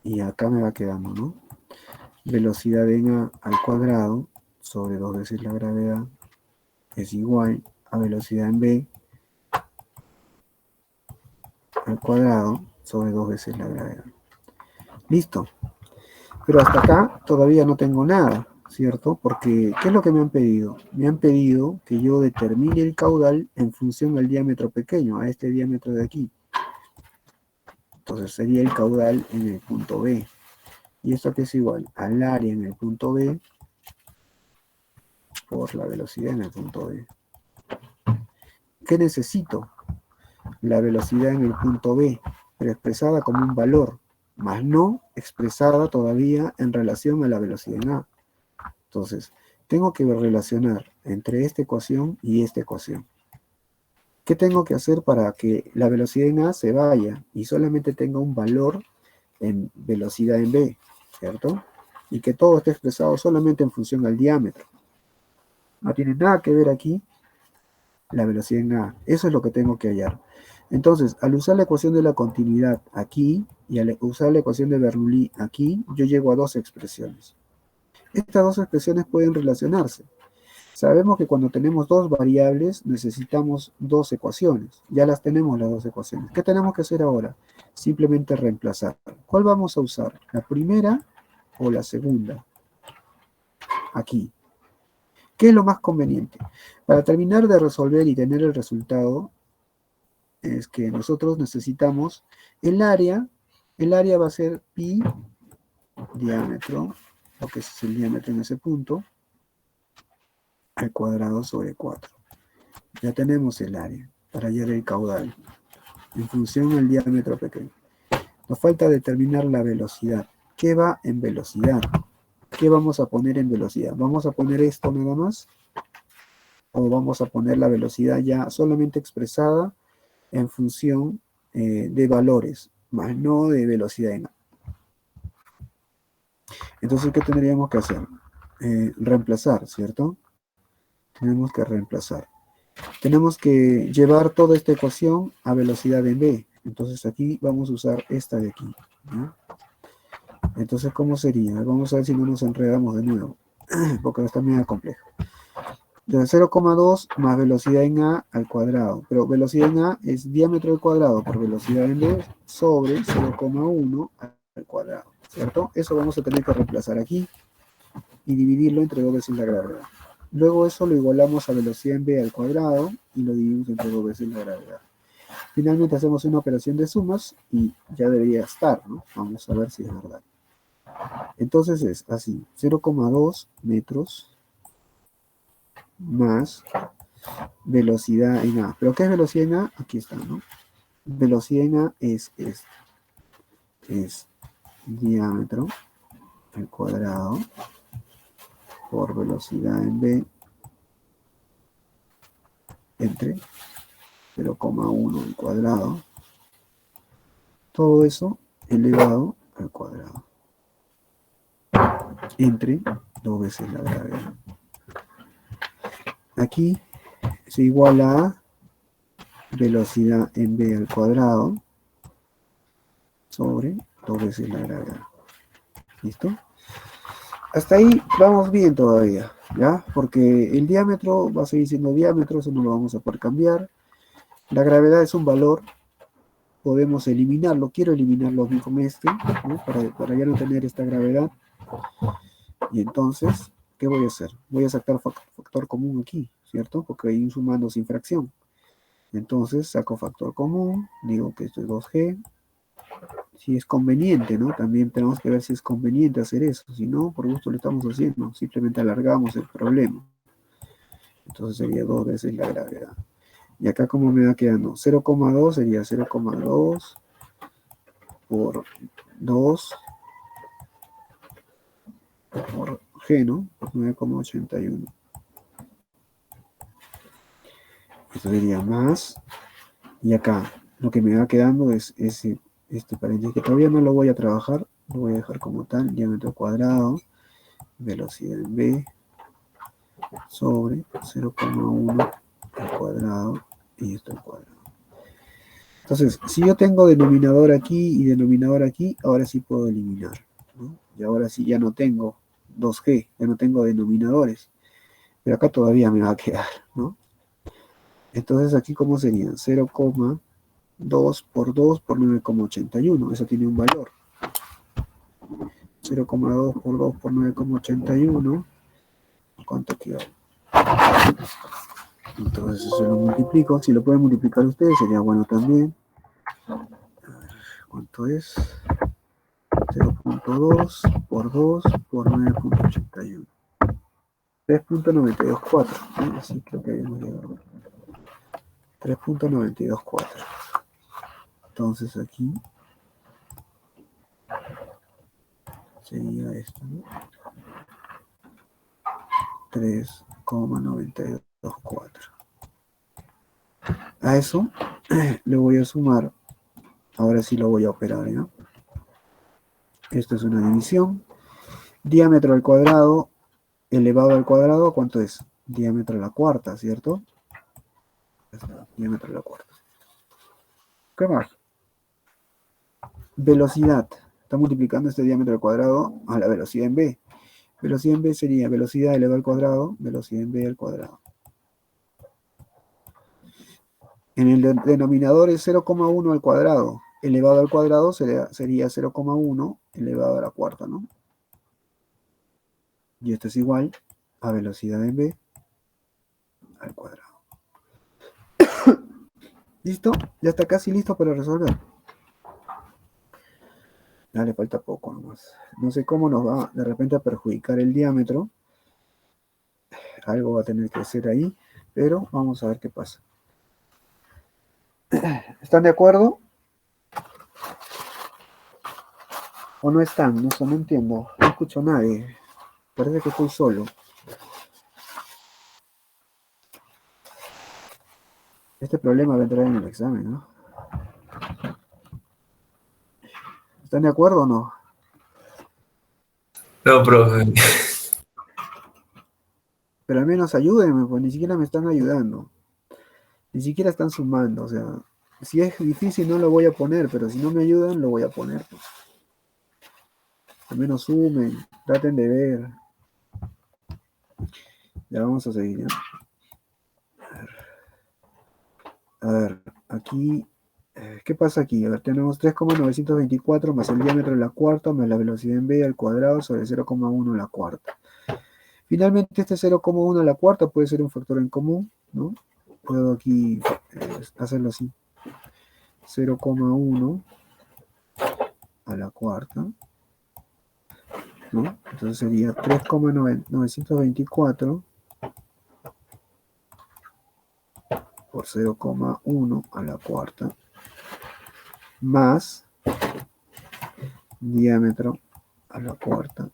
Y acá me va quedando, ¿no? Velocidad en A al cuadrado sobre 2 veces la gravedad es igual a velocidad en B al cuadrado sobre 2 veces la gravedad. Listo. Pero hasta acá todavía no tengo nada, ¿cierto? Porque, ¿qué es lo que me han pedido? Me han pedido que yo determine el caudal en función al diámetro pequeño, a este diámetro de aquí. Entonces sería el caudal en el punto B. ¿Y esto que es igual? Al área en el punto B por la velocidad en el punto B. ¿Qué necesito? La velocidad en el punto B, pero expresada como un valor, más no expresada todavía en relación a la velocidad en A. Entonces, tengo que relacionar entre esta ecuación y esta ecuación. ¿Qué tengo que hacer para que la velocidad en A se vaya y solamente tenga un valor en velocidad en B, ¿cierto? Y que todo esté expresado solamente en función al diámetro. No tiene nada que ver aquí la velocidad en A. Eso es lo que tengo que hallar. Entonces, al usar la ecuación de la continuidad aquí y al usar la ecuación de Bernoulli aquí, yo llego a dos expresiones. Estas dos expresiones pueden relacionarse. Sabemos que cuando tenemos dos variables necesitamos dos ecuaciones. Ya las tenemos las dos ecuaciones. ¿Qué tenemos que hacer ahora? Simplemente reemplazar. ¿Cuál vamos a usar? ¿La primera o la segunda? Aquí. ¿Qué es lo más conveniente? Para terminar de resolver y tener el resultado, es que nosotros necesitamos el área. El área va a ser pi diámetro, lo que es el diámetro en ese punto, al cuadrado sobre 4. Ya tenemos el área para hallar el caudal en función al diámetro pequeño. Nos falta determinar la velocidad. ¿Qué va en velocidad? ¿Qué vamos a poner en velocidad? ¿Vamos a poner esto nada más? ¿O vamos a poner la velocidad ya solamente expresada en función de valores, más no de velocidad en A? Entonces, ¿qué tendríamos que hacer? Reemplazar, ¿cierto? Tenemos que reemplazar. Tenemos que llevar toda esta ecuación a velocidad en B. Entonces aquí vamos a usar esta de aquí, ¿no? Entonces, ¿cómo sería? Vamos a ver si no nos enredamos de nuevo, porque está medio complejo. De 0,2 más velocidad en A al cuadrado. Pero velocidad en A es diámetro al cuadrado por velocidad en B sobre 0,1 al cuadrado, ¿cierto? Eso vamos a tener que reemplazar aquí y dividirlo entre 2 veces la gravedad. Luego eso lo igualamos a velocidad en B al cuadrado y lo dividimos entre 2 veces la gravedad. Finalmente hacemos una operación de sumas y ya debería estar, ¿no? Vamos a ver si es verdad. Entonces es así, 0,2 metros más velocidad en A. ¿Pero qué es velocidad en A? Aquí está, ¿no? Velocidad en A es diámetro al cuadrado por velocidad en B entre 0,1 al cuadrado. Todo eso elevado al cuadrado entre 2 veces la gravedad. Aquí se iguala a velocidad en B al cuadrado sobre 2 veces la gravedad. ¿Listo? Hasta ahí vamos bien todavía, ¿ya? Porque el diámetro va a seguir siendo diámetro, eso no lo vamos a poder cambiar. La gravedad es un valor, podemos eliminarlo, quiero eliminarlo mismo este, ¿no? Para ya no tener esta gravedad. Y entonces, ¿qué voy a hacer? Voy a sacar factor común aquí, ¿cierto? Porque hay un sumando sin fracción. Entonces saco factor común, digo que esto es 2G. Si es conveniente, ¿no? También tenemos que ver si es conveniente hacer eso. Si no, por gusto lo estamos haciendo. Simplemente alargamos el problema. Entonces sería 2 veces la gravedad. Y acá como me va quedando 0,2 sería 0,2 por 2 por G, ¿no? 9,81. Esto sería más. Y acá lo que me va quedando es este paréntesis que todavía no lo voy a trabajar. Lo voy a dejar como tal. Diámetro cuadrado. Velocidad en B. Sobre 0,1 al cuadrado. Y esto al cuadrado. Entonces, si yo tengo denominador aquí y denominador aquí, ahora sí puedo eliminar, ¿no? Y ahora sí ya no tengo 2G, ya no tengo denominadores. Pero acá todavía me va a quedar, ¿no? Entonces aquí, ¿cómo sería? 0,2 por 2 por 9,81. Eso tiene un valor. 0,2 por 2 por 9,81. ¿Cuánto queda? Entonces eso lo multiplico. Si lo pueden multiplicar ustedes, sería bueno también. A ver, ¿cuánto es? 0,2 por 2 por 9,81. 3,924. ¿Sí? Así creo que habíamos llegado. 3,924. Entonces aquí sería esto, ¿no? 3,924. A eso le voy a sumar. Ahora sí lo voy a operar, ¿no? Esto es una división. Diámetro al cuadrado elevado al cuadrado, ¿cuánto es? Diámetro a la cuarta, ¿cierto? Diámetro a la cuarta. ¿Qué más? Velocidad. Está multiplicando este diámetro al cuadrado a la velocidad en B. Velocidad en B sería velocidad elevado al cuadrado, velocidad en B al cuadrado. En el denominador es 0,1 al cuadrado. Elevado al cuadrado sería 0,1 elevado a la cuarta, ¿no? Y esto es igual a velocidad en B al cuadrado. ¿Listo? Ya está casi listo para resolver. Ya le falta poco nomás. No sé cómo nos va de repente a perjudicar el diámetro. Algo va a tener que hacer ahí, pero vamos a ver qué pasa. ¿Están de acuerdo? ¿O no están? No entiendo. No escucho a nadie. Parece que estoy solo. Este problema va a entrar en el examen, ¿no? ¿Están de acuerdo o no? No, profe. Pero al menos ayúdenme, pues ni siquiera me están ayudando. Ni siquiera están sumando. O sea, si es difícil no lo voy a poner, pero si no me ayudan lo voy a poner. Pues. Al menos sumen, traten de ver. Ya vamos a seguir, ¿ya? A ver, aquí, ¿qué pasa aquí? A ver, tenemos 3,924 más el diámetro de la cuarta más la velocidad en B al cuadrado sobre 0,1 a la cuarta. Finalmente, este 0,1 a la cuarta puede ser un factor en común, ¿no? Puedo aquí hacerlo así. 0,1 a la cuarta, ¿no? Entonces sería 3,924 por 0,1 a la cuarta más diámetro a la cuarta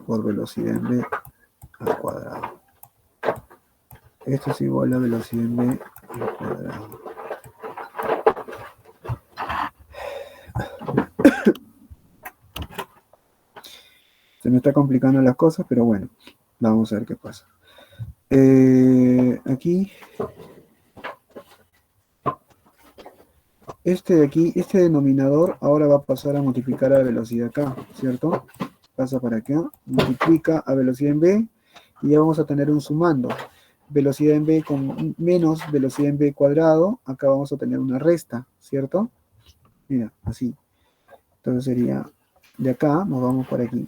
por velocidad en B al cuadrado. Esto es igual a velocidad en B al cuadrado. Se me está complicando las cosas, pero bueno, vamos a ver qué pasa. Aquí, este de aquí, este denominador ahora va a pasar a multiplicar a velocidad acá, ¿cierto? Pasa para acá, multiplica a velocidad en B y ya vamos a tener un sumando. Velocidad en B con menos velocidad en B cuadrado, acá vamos a tener una resta, ¿cierto? Mira, así. Entonces sería, de acá nos vamos para aquí.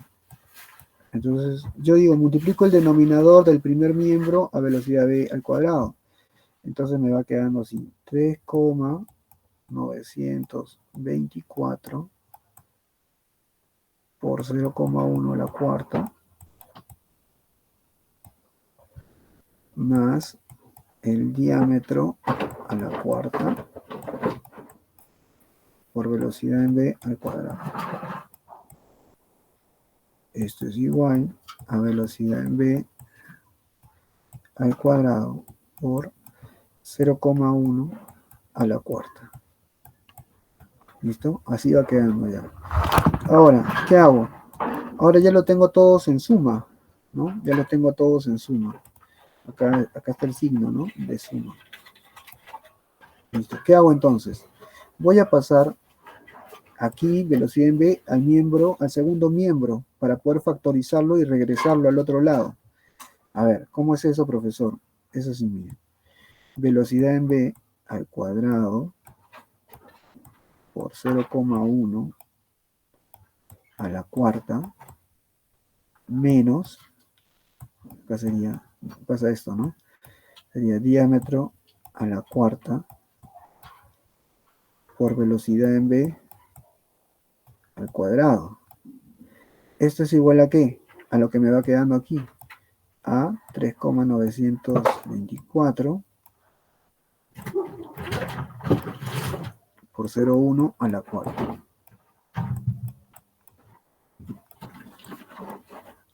Entonces, yo digo, multiplico el denominador del primer miembro a velocidad b al cuadrado. Entonces me va quedando así, 3,924 por 0,1 a la cuarta más el diámetro a la cuarta por velocidad en b al cuadrado. Esto es igual a velocidad en b al cuadrado por 0,1 a la cuarta. ¿Listo? Así va quedando ya. Ahora, ¿qué hago? Ahora ya lo tengo todos en suma, ¿no? Ya lo tengo todos en suma. Acá está el signo, ¿no? De suma. ¿Listo? ¿Qué hago entonces? Voy a pasar aquí velocidad en b al miembro, al segundo miembro, para poder factorizarlo y regresarlo al otro lado. A ver, ¿cómo es eso, profesor? Eso sí, mire. Velocidad en b al cuadrado por 0,1 a la cuarta menos, acá sería, pasa esto, ¿no? Sería diámetro a la cuarta por velocidad en b al cuadrado. ¿Esto es igual a qué? A lo que me va quedando aquí. A 3,924 por 0,1 a la cuarta.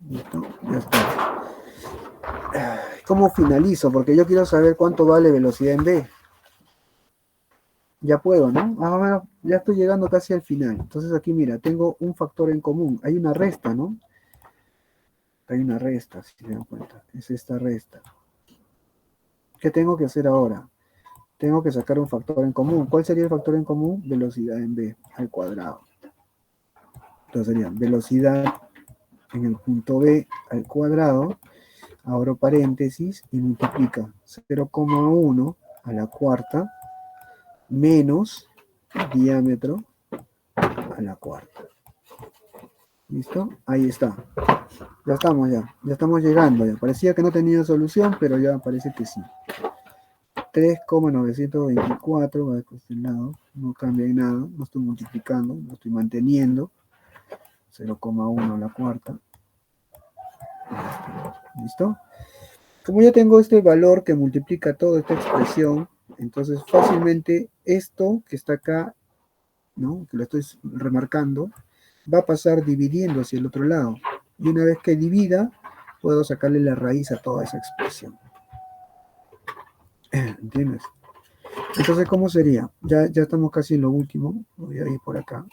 Listo, ya está. ¿Cómo finalizo? Porque yo quiero saber cuánto vale velocidad en B. Ya puedo, ¿no? Ah, ya estoy llegando casi al final. Entonces aquí, mira, tengo un factor en común. Hay una resta, ¿no? Hay una resta, si se dan cuenta. Es esta resta. ¿Qué tengo que hacer ahora? Tengo que sacar un factor en común. ¿Cuál sería el factor en común? Velocidad en B al cuadrado. Entonces sería velocidad en el punto B al cuadrado, abro paréntesis y multiplica 0,1 a la cuarta menos diámetro a la cuarta. ¿Listo? Ahí está. Ya estamos ya estamos llegando ya. Parecía que no tenía solución, pero ya parece que sí. 3,924 va de este lado, no cambia en nada, no estoy multiplicando, no estoy manteniendo. 0,1 a la cuarta. ¿Listo? Como ya tengo este valor que multiplica toda esta expresión, entonces fácilmente esto que está acá, ¿no? Que lo estoy remarcando, va a pasar dividiendo hacia el otro lado. Y una vez que divida, puedo sacarle la raíz a toda esa expresión. ¿Entiendes? Entonces, ¿cómo sería? Ya estamos casi en lo último. Voy a ir por acá.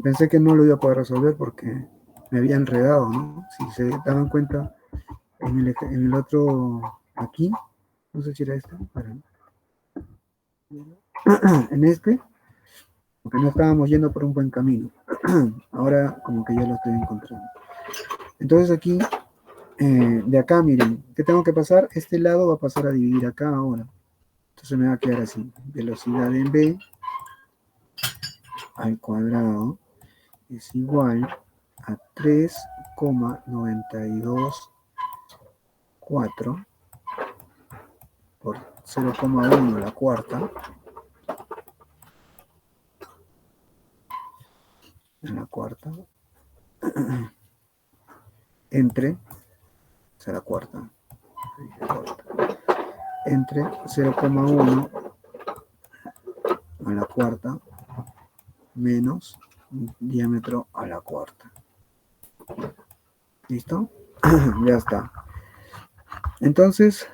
Pensé que no lo iba a poder resolver porque me había enredado, ¿no? Si se daban cuenta en el otro aquí, no sé si era este, en este, porque no estábamos yendo por un buen camino. Ahora como que ya lo estoy encontrando. Entonces aquí, de acá, miren, ¿qué tengo que pasar? Este lado va a pasar a dividir acá ahora. Entonces me va a quedar así. Velocidad en B al cuadrado es igual a 3,924 por 0,1 a la cuarta entre, será cuarta, entre 0,1 a la cuarta menos diámetro a la cuarta. ¿Listo? Ya está. Entonces,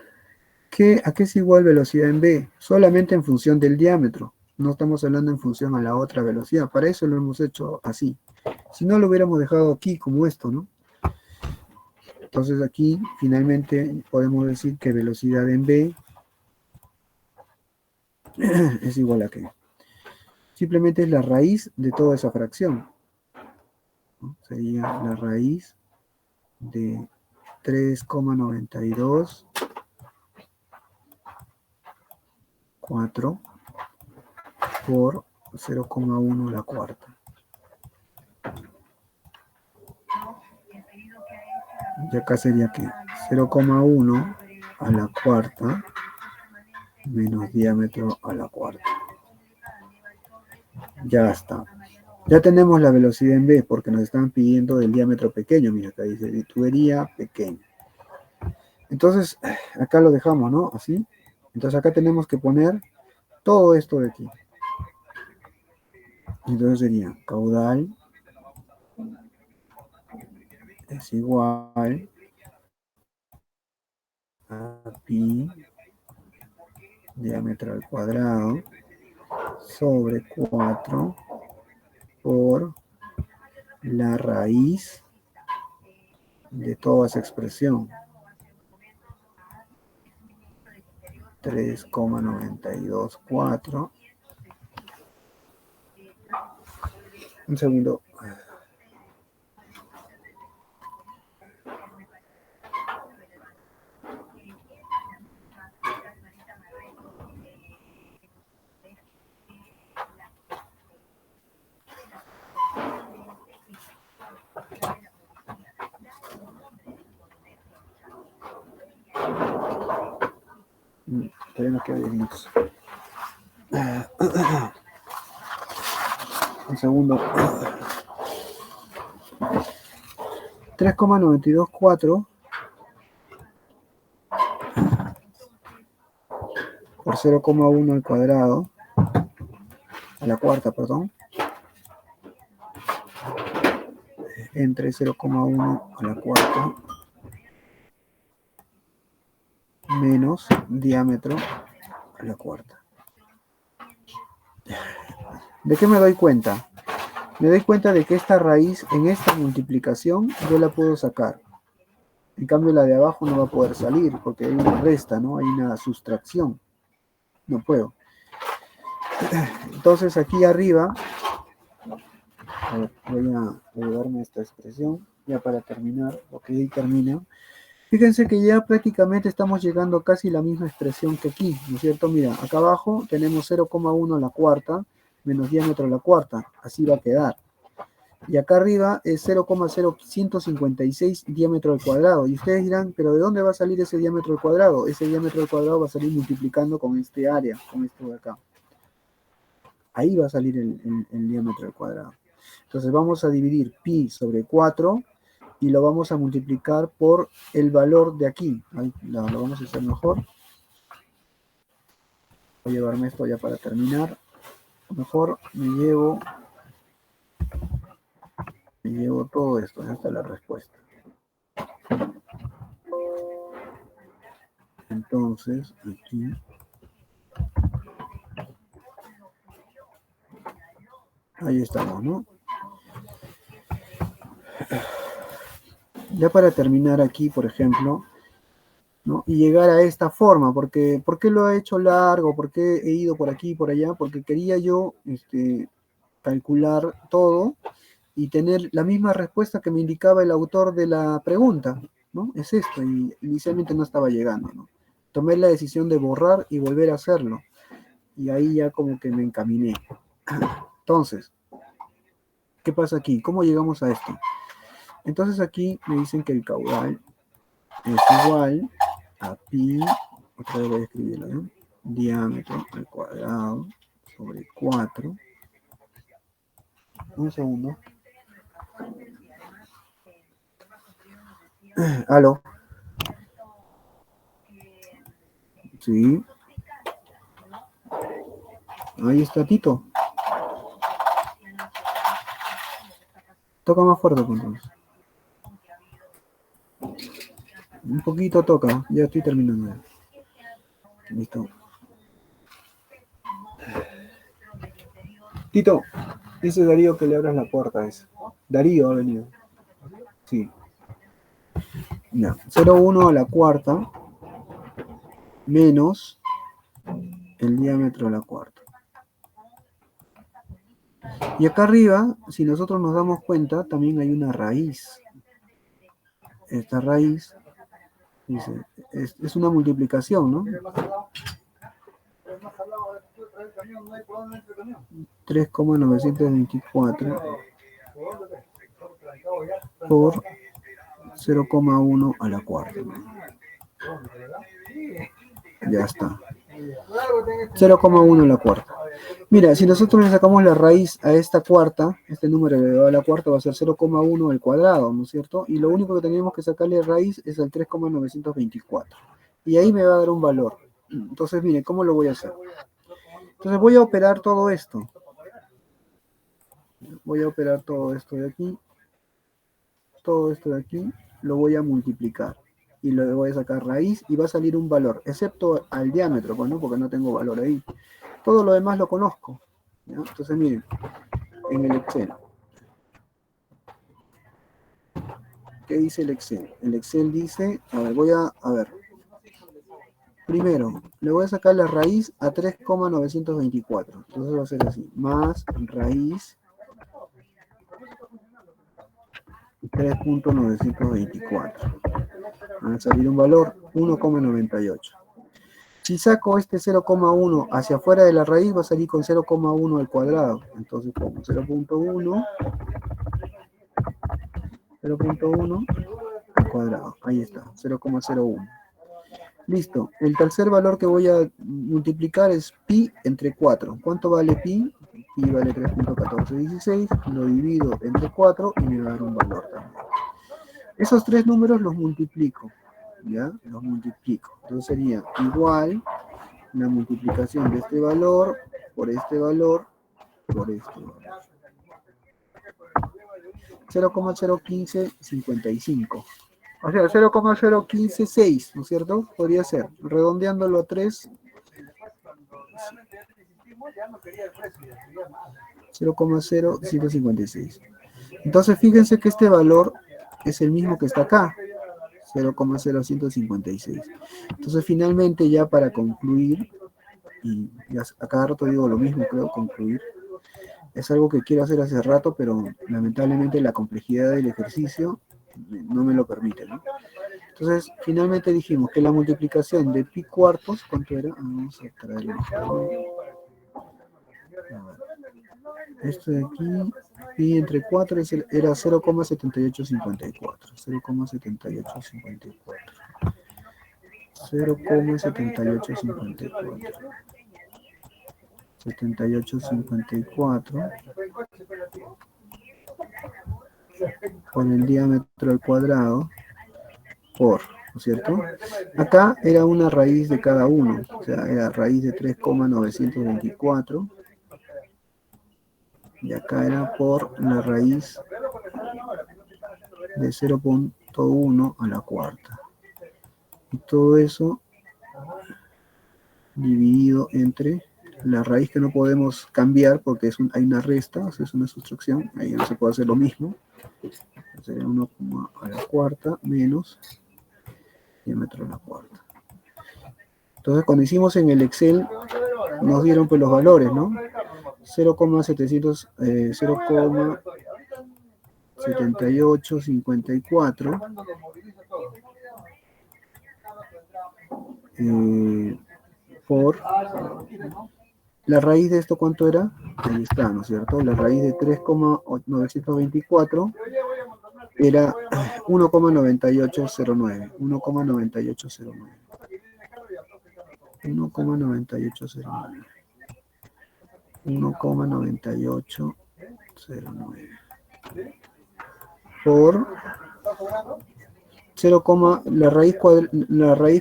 ¿a qué es igual velocidad en B? Solamente en función del diámetro. No estamos hablando en función a la otra velocidad. Para eso lo hemos hecho así. Si no, lo hubiéramos dejado aquí como esto, ¿no? Entonces aquí finalmente podemos decir que velocidad en B es igual a qué. Simplemente es la raíz de toda esa fracción, ¿no? Sería la raíz de 3,924 por 0,1 a la cuarta. Y acá sería que 0,1 a la cuarta menos diámetro a la cuarta. Ya está. Ya tenemos la velocidad en B porque nos están pidiendo del diámetro pequeño. Mira, acá dice de tubería pequeña. Entonces, acá lo dejamos, ¿no? Así. Entonces acá tenemos que poner todo esto de aquí. Entonces sería caudal es igual a pi diámetro al cuadrado sobre 4 por la raíz de toda esa expresión. 3,924. Un segundo. Todavía no queda 10 minutos. Un segundo. 3,924 por 0,1 al cuadrado, a la cuarta, perdón, entre 0,1 a la cuarta menos diámetro a la cuarta. ¿De qué me doy cuenta? Me doy cuenta de que esta raíz en esta multiplicación yo la puedo sacar. En cambio la de abajo no va a poder salir porque hay una resta, ¿no? Hay una sustracción. No puedo. Entonces aquí arriba, a ver, voy a ayudarme a esta expresión ya para terminar, porque ahí termina. Fíjense que ya prácticamente estamos llegando casi a la misma expresión que aquí, ¿no es cierto? Mira, acá abajo tenemos 0,1 a la cuarta menos diámetro a la cuarta, así va a quedar. Y acá arriba es 0,0156 diámetro al cuadrado. Y ustedes dirán, ¿pero de dónde va a salir ese diámetro al cuadrado? Ese diámetro al cuadrado va a salir multiplicando con este área, con esto de acá. Ahí va a salir el diámetro al cuadrado. Entonces vamos a dividir pi sobre 4 y lo vamos a multiplicar por el valor de aquí. Ahí lo vamos a hacer mejor. Voy a llevarme esto ya para terminar. Mejor me llevo todo esto. Esta es la respuesta. Entonces, aquí. Ahí estamos, ¿no? Ya para terminar aquí, por ejemplo, ¿no? Y llegar a esta forma, porque ¿por qué lo he hecho largo? ¿Por qué he ido por aquí y por allá? Porque quería yo calcular todo y tener la misma respuesta que me indicaba el autor de la pregunta, ¿no? Es esto, y inicialmente no estaba llegando, ¿no? Tomé la decisión de borrar y volver a hacerlo, y ahí ya como que me encaminé. Entonces, ¿qué pasa aquí? ¿Cómo llegamos a esto? Entonces aquí me dicen que el caudal es igual a pi, otra vez voy a escribirlo, ¿no? Diámetro al cuadrado sobre 4. Un segundo. ¿Aló? Sí. Ahí está Tito. Toca más fuerte, entonces. Un poquito toca, ya estoy terminando. Listo. Tito, dice Darío que le abras la puerta a eso. Darío ha venido. Sí. Ya. 0,1 a la cuarta menos el diámetro a la cuarta. Y acá arriba, si nosotros nos damos cuenta, también hay una raíz. Esta raíz dice, es una multiplicación, ¿no? 3,924 por 0,1 a la cuarta. Ya está. 0,1 a la cuarta. Mira, si nosotros le sacamos la raíz a esta cuarta, este número elevado a la cuarta va a ser 0,1 al cuadrado, ¿no es cierto? Y lo único que tenemos que sacarle raíz es al 3,924. Y ahí me va a dar un valor. Entonces, miren, ¿cómo lo voy a hacer? Entonces voy a operar todo esto. Voy a operar todo esto de aquí. Todo esto de aquí lo voy a multiplicar. Y le voy a sacar raíz y va a salir un valor, excepto al diámetro, pues, ¿no? Porque no tengo valor ahí. Todo lo demás lo conozco. ¿Ya? Entonces, miren, en el Excel. ¿Qué dice el Excel? El Excel dice, a ver, a ver. Primero, le voy a sacar la raíz a 3,924. Entonces va a ser así, más raíz 3,924. Va a salir un valor 1,98. Si saco este 0,1 hacia afuera de la raíz, va a salir con 0,1 al cuadrado. Entonces pongo 0,1, 0,1 al cuadrado. Ahí está, 0,01. Listo. El tercer valor que voy a multiplicar es pi entre 4. ¿Cuánto vale pi? Pi vale 3,1416. Lo divido entre 4 y me va a dar un valor también. Esos tres números los multiplico. ¿Ya? Los multiplico. Entonces sería igual la multiplicación de este valor por este valor por este valor. 0,01555. O sea, 0,0156, ¿no es cierto? Podría ser. Redondeándolo a 3, 0,0156. Entonces, fíjense que este valor es el mismo que está acá, 0,0156. Entonces, finalmente, ya para concluir, y a cada rato digo lo mismo, creo, concluir, es algo que quiero hacer hace rato, pero lamentablemente la complejidad del ejercicio no me lo permite, ¿no? Entonces, finalmente dijimos que la multiplicación de pi cuartos, ¿cuánto era? Vamos a traerlo. Esto de aquí, pi entre 4 era 0,7854. 0,7854. 0,7854. 7854 con el diámetro al cuadrado por, ¿no es cierto? Acá era una raíz de cada uno, o sea, era raíz de 3,924 y acá era por la raíz de 0,1 a la cuarta. Y todo eso dividido entre la raíz que no podemos cambiar porque hay una resta, o sea, es una sustracción, ahí no se puede hacer lo mismo. Sería 1 a la cuarta menos diámetro a la cuarta. Entonces, cuando hicimos en el Excel, nos dieron pues los valores, ¿no? 0,7854 por la raíz de esto, ¿cuánto era? Ahí está, ¿no es cierto? La raíz de 3,924 era 1,9809. 1,9809. 1,9809. 1,9809 por 0, la raíz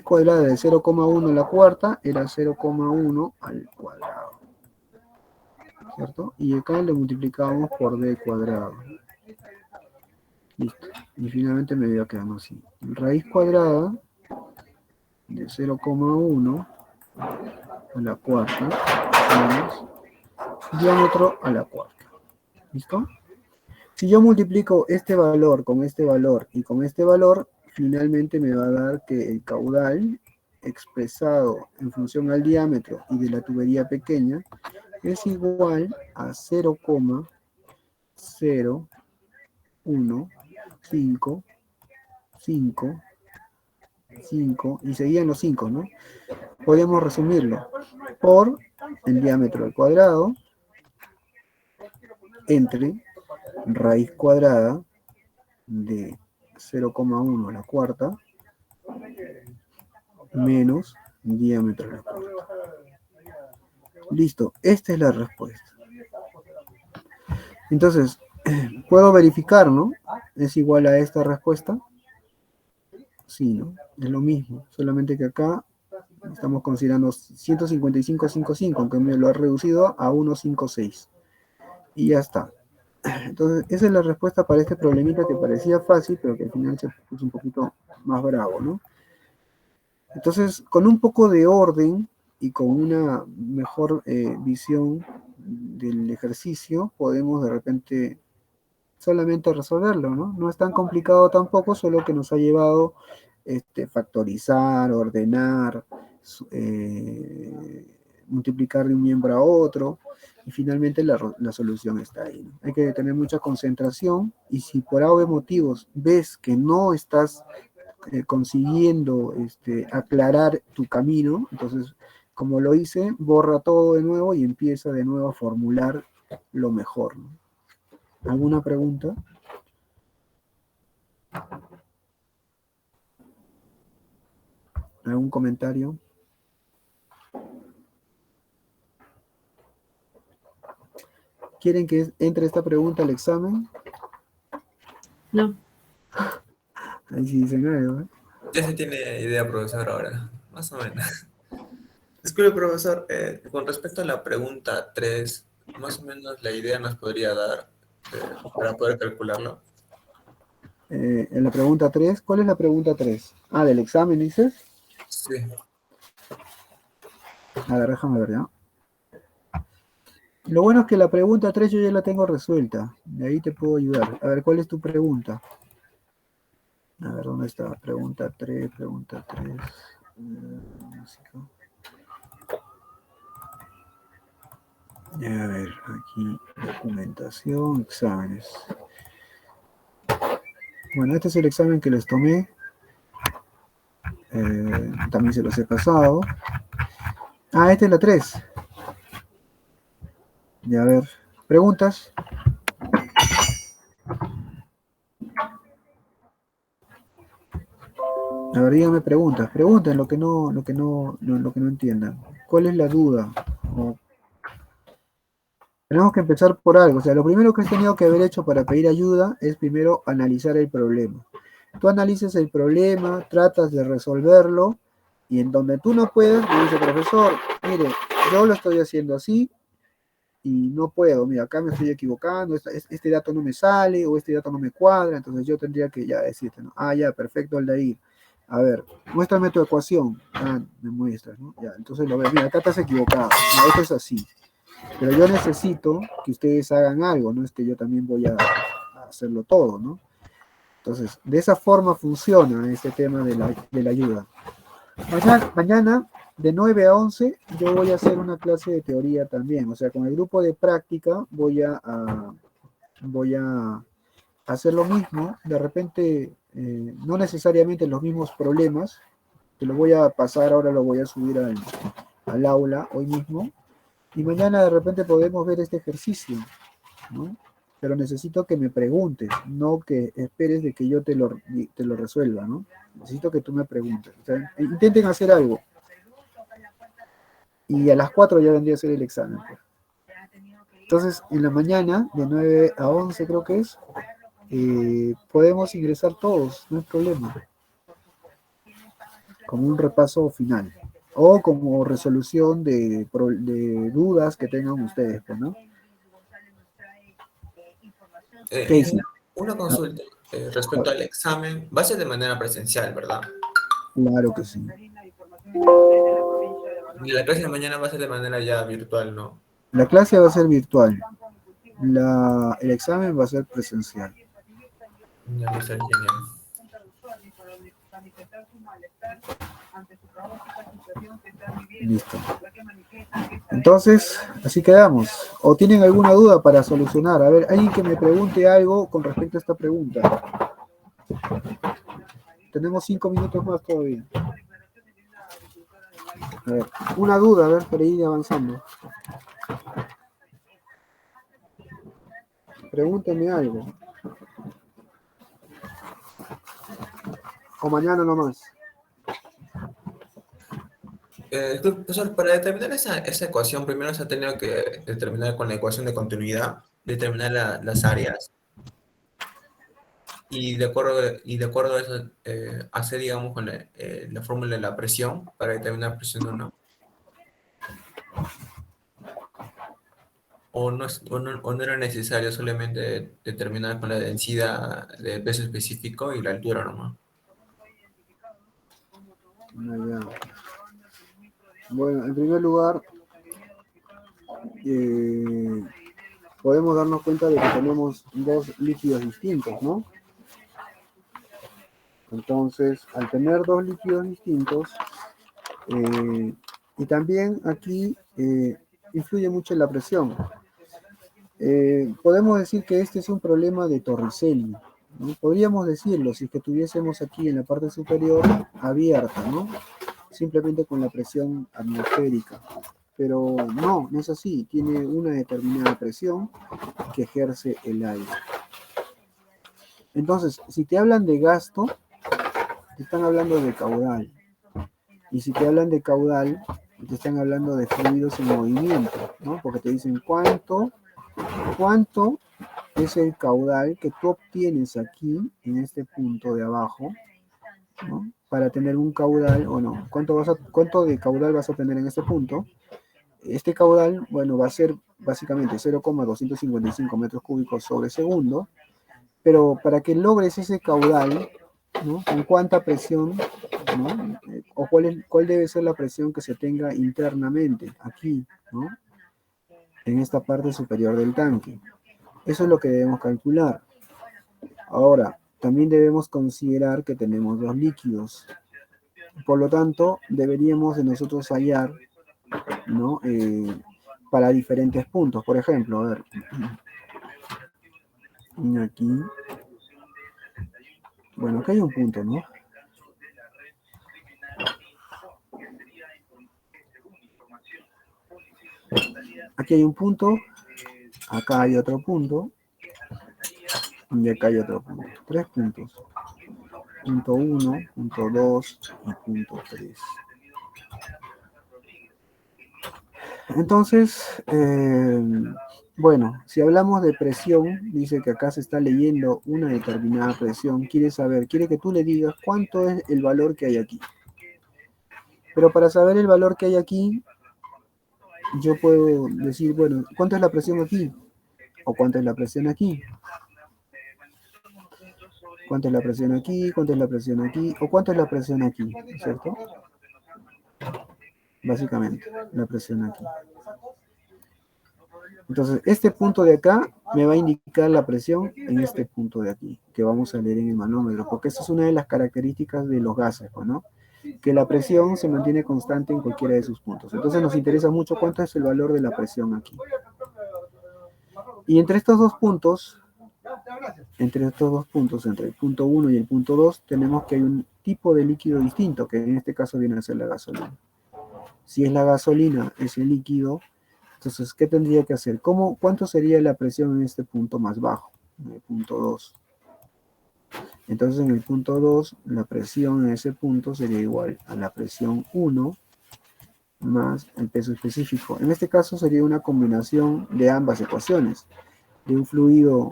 cuadrada de 0,1 a la cuarta era 0,1 al cuadrado, ¿cierto? Y acá le multiplicábamos por d cuadrado. Listo. Y finalmente me iba quedando así. Raíz cuadrada de 0,1 a la cuarta menos diámetro a la cuarta. ¿Listo? Si yo multiplico este valor y con este valor, finalmente me va a dar que el caudal expresado en función al diámetro y de la tubería pequeña es igual a 0,01555, y seguían los 5, ¿no? Podemos resumirlo por el diámetro al cuadrado entre raíz cuadrada de 0,1 a la cuarta menos diámetro a la cuarta. Listo, esta es la respuesta. Entonces, puedo verificar, ¿no? ¿Es igual a esta respuesta? Sí, ¿no? Es lo mismo, solamente que acá estamos considerando 155,55, aunque me lo ha reducido a 156. Y ya está. Entonces, esa es la respuesta para este problemita que parecía fácil, pero que al final se puso un poquito más bravo, ¿no? Entonces, con un poco de orden y con una mejor visión del ejercicio, podemos de repente solamente resolverlo, ¿no? No es tan complicado tampoco, solo que nos ha llevado factorizar, ordenar, multiplicar de un miembro a otro, y finalmente la solución está ahí, ¿no? Hay que tener mucha concentración, y si por algo motivos ves que no estás consiguiendo aclarar tu camino, entonces, como lo hice, borra todo de nuevo y empieza de nuevo a formular lo mejor, ¿no? ¿Alguna pregunta? ¿Algún comentario? ¿Quieren que entre esta pregunta al examen? No. Ahí sí dicen algo, ¿eh? Ya se tiene idea, profesor, ahora, más o menos. Disculpe, profesor, con respecto a la pregunta 3, más o menos la idea nos podría dar para poder calcularlo. En la pregunta 3, ¿cuál es la pregunta 3? Ah, del examen, dices. Sí. A ver, déjame ver, ¿ya? Lo bueno es que la pregunta 3 yo ya la tengo resuelta. De ahí te puedo ayudar. A ver, ¿cuál es tu pregunta? A ver, ¿dónde está? Pregunta 3, pregunta 3. Música. A ver, aquí, documentación, exámenes. Bueno, este es el examen que les tomé. También se los he pasado. Ah, esta es la 3. Ya, a ver, ¿preguntas? A ver, díganme preguntas. Pregunten lo que no entiendan. ¿Cuál es la duda? O tenemos que empezar por algo. O sea, lo primero que has tenido que haber hecho para pedir ayuda es primero analizar el problema. Tú analices el problema, tratas de resolverlo, y en donde tú no puedes, me dice, profesor, mire, yo lo estoy haciendo así y no puedo, mira, acá me estoy equivocando, este dato no me sale o este dato no me cuadra, entonces yo tendría que ya decirte, ¿no? Ah, ya, perfecto, Aldair. A ver, muéstrame tu ecuación. Ah, me muestras, ¿no? Ya, entonces lo veo, mira, acá estás equivocado, no, esto es así. Pero yo necesito que ustedes hagan algo, no es que yo también voy a hacerlo todo, ¿no? Entonces, de esa forma funciona este tema de la ayuda. Mañana, de 9 a 11, yo voy a hacer una clase de teoría también. O sea, con el grupo de práctica voy a hacer lo mismo. De repente, no necesariamente los mismos problemas. Te lo voy a pasar, ahora lo voy a subir al aula hoy mismo. Y mañana de repente podemos ver este ejercicio, ¿no? Pero necesito que me preguntes, no que esperes de que yo te lo resuelva, ¿no? Necesito que tú me preguntes. O sea, intenten hacer algo. Y a las 4 ya vendría a ser el examen, pues. Entonces, en la mañana, de 9 a 11 creo que es, podemos ingresar todos, no hay problema. Como un repaso final. O como resolución de dudas que tengan ustedes, pues, ¿no? Y Casey. una consulta respecto al examen, va a ser de manera presencial, ¿verdad? Claro que sí. Y la clase de mañana va a ser de manera ya virtual, ¿no? La clase va a ser virtual. El examen va a ser presencial. Ya va a ser genial. Listo. Entonces, así quedamos. ¿O tienen alguna duda para solucionar? A ver, alguien que me pregunte algo con respecto a esta pregunta. Tenemos 5 minutos más todavía. A ver, una duda, a ver, para ir avanzando. Pregúntenme algo. O mañana nomás. Profesor, para determinar esa ecuación, primero se ha tenido que determinar con la ecuación de continuidad, determinar las áreas y de acuerdo a eso, hacer, digamos, con la fórmula de la presión para determinar presión o no. O no era necesario solamente determinar con la densidad de peso específico y la altura nomás. Ya. Bueno, en primer lugar, podemos darnos cuenta de que tenemos dos líquidos distintos, ¿no? Entonces, al tener dos líquidos distintos, y también aquí influye mucho la presión. Podemos decir que este es un problema de Torricelli, ¿no? Podríamos decirlo si es que tuviésemos aquí en la parte superior abierta, ¿no? Simplemente con la presión atmosférica. Pero no es así. Tiene una determinada presión que ejerce el aire. Entonces, si te hablan de gasto, te están hablando de caudal. Y si te hablan de caudal, te están hablando de fluidos en movimiento, ¿no? Porque te dicen cuánto es el caudal que tú obtienes aquí, en este punto de abajo, ¿no? Para tener un caudal o no. ¿Cuánto de caudal vas a obtener en este punto? Este caudal, bueno, va a ser básicamente 0,255 metros cúbicos sobre segundo, pero para que logres ese caudal, ¿no? ¿Con cuánta presión, ¿no? O cuál debe ser la presión que se tenga internamente aquí, ¿no? En esta parte superior del tanque. Eso es lo que debemos calcular. Ahora, también debemos considerar que tenemos dos líquidos. Por lo tanto, deberíamos de nosotros hallar, ¿no? Para diferentes puntos. Por ejemplo, a ver, aquí, bueno, acá hay un punto, ¿no? Aquí hay un punto, acá hay otro punto, y acá hay otro punto. Tres puntos. Punto 1, punto 2 y punto 3. Entonces, bueno, si hablamos de presión, dice que acá se está leyendo una determinada presión, quiere que tú le digas cuánto es el valor que hay aquí. Pero para saber el valor que hay aquí, yo puedo decir, bueno, ¿cuánto es la presión aquí? ¿O cuánto es la presión aquí? ¿Cuánto es la presión aquí? ¿Cuánto es la presión aquí? ¿O cuánto es la presión aquí? ¿Cierto? Básicamente, la presión aquí. Entonces, este punto de acá me va a indicar la presión en este punto de aquí, que vamos a leer en el manómetro, porque esa es una de las características de los gases, ¿no? Que la presión se mantiene constante en cualquiera de sus puntos. Entonces nos interesa mucho cuánto es el valor de la presión aquí. Y entre estos dos puntos, entre el punto 1 y el punto 2, tenemos que hay un tipo de líquido distinto, que en este caso viene a ser la gasolina. Si es la gasolina, ese líquido, entonces, ¿qué tendría que hacer? ¿Cuánto sería la presión en este punto más bajo? En el punto 2. Entonces, en el punto 2, la presión en ese punto sería igual a la presión 1 más el peso específico. En este caso sería una combinación de ambas ecuaciones, de un fluido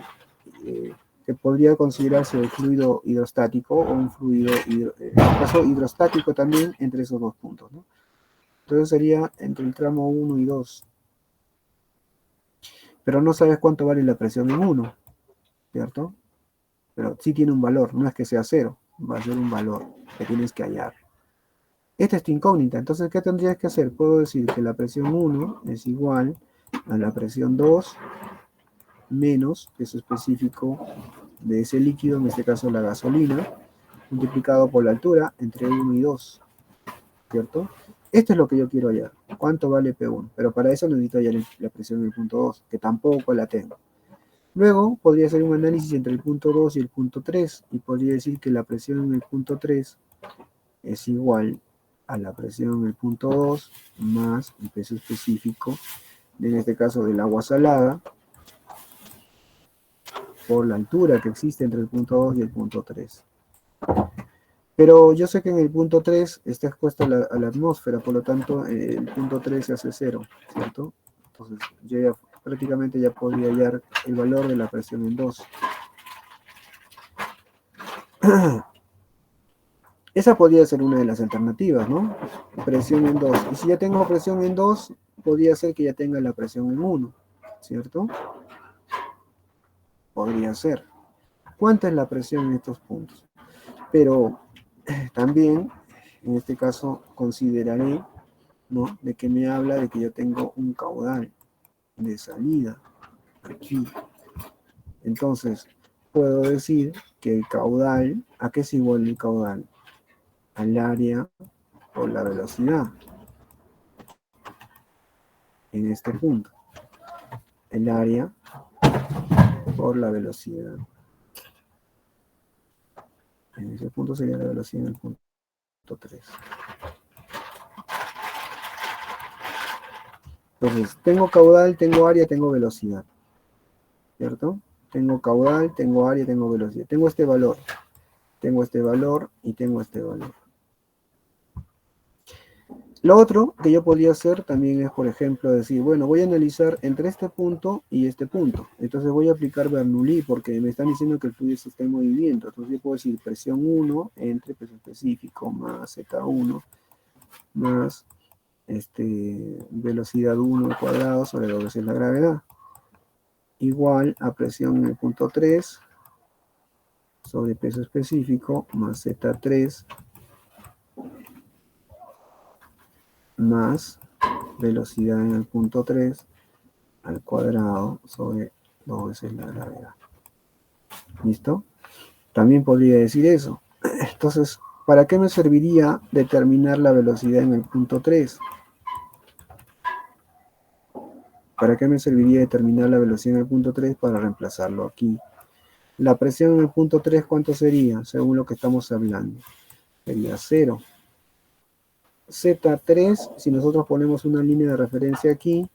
que podría considerarse el fluido hidrostático o un fluido, en este caso hidrostático también, entre esos dos puntos, ¿no? Entonces sería entre el tramo 1 y 2. Pero no sabes cuánto vale la presión en 1, ¿cierto? Pero sí tiene un valor, no es que sea 0, va a ser un valor que tienes que hallar. Esta es tu incógnita, entonces, ¿qué tendrías que hacer? Puedo decir que la presión 1 es igual a la presión 2 menos peso específico de ese líquido, en este caso la gasolina, multiplicado por la altura entre 1 y 2, ¿cierto? Esto es lo que yo quiero hallar. ¿Cuánto vale P1? Pero para eso necesito hallar la presión en el punto 2, que tampoco la tengo. Luego podría hacer un análisis entre el punto 2 y el punto 3 y podría decir que la presión en el punto 3 es igual a la presión en el punto 2 más el peso específico, en este caso del agua salada, por la altura que existe entre el punto 2 y el punto 3. Pero yo sé que en el punto 3 está expuesto a la atmósfera, por lo tanto, el punto 3 se hace 0, ¿cierto? Entonces, yo ya prácticamente ya podría hallar el valor de la presión en 2. Esa podría ser una de las alternativas, ¿no? Presión en 2. Y si ya tengo presión en 2, podría ser que ya tenga la presión en 1, ¿cierto? Podría ser. ¿Cuánta es la presión en estos puntos? Pero también, en este caso, consideraré, ¿no?, de que me habla de que yo tengo un caudal de salida aquí. Entonces, puedo decir que el caudal, ¿a qué es igual el caudal? Al área por la velocidad en este punto. El área por la velocidad. En ese punto sería la velocidad en el punto 3. Entonces, tengo caudal, tengo área, tengo velocidad, ¿cierto? Tengo caudal, tengo área, tengo velocidad. Tengo este valor y tengo este valor. Lo otro que yo podría hacer también es, por ejemplo, decir, bueno, voy a analizar entre este punto y este punto. Entonces voy a aplicar Bernoulli porque me están diciendo que el fluido está en movimiento. Entonces yo puedo decir presión 1 entre peso específico más Z1 más velocidad 1 al cuadrado sobre 2 veces la gravedad. Igual a presión en el punto 3 sobre peso específico más Z3 más velocidad en el punto 3 al cuadrado sobre 2 veces la gravedad. ¿Listo? También podría decir eso. Entonces, ¿para qué me serviría determinar la velocidad en el punto 3? ¿Para qué me serviría determinar la velocidad en el punto 3? Para reemplazarlo aquí. La presión en el punto 3, ¿cuánto sería? Según lo que estamos hablando. Sería 0. Z3, si nosotros ponemos una línea de referencia aquí,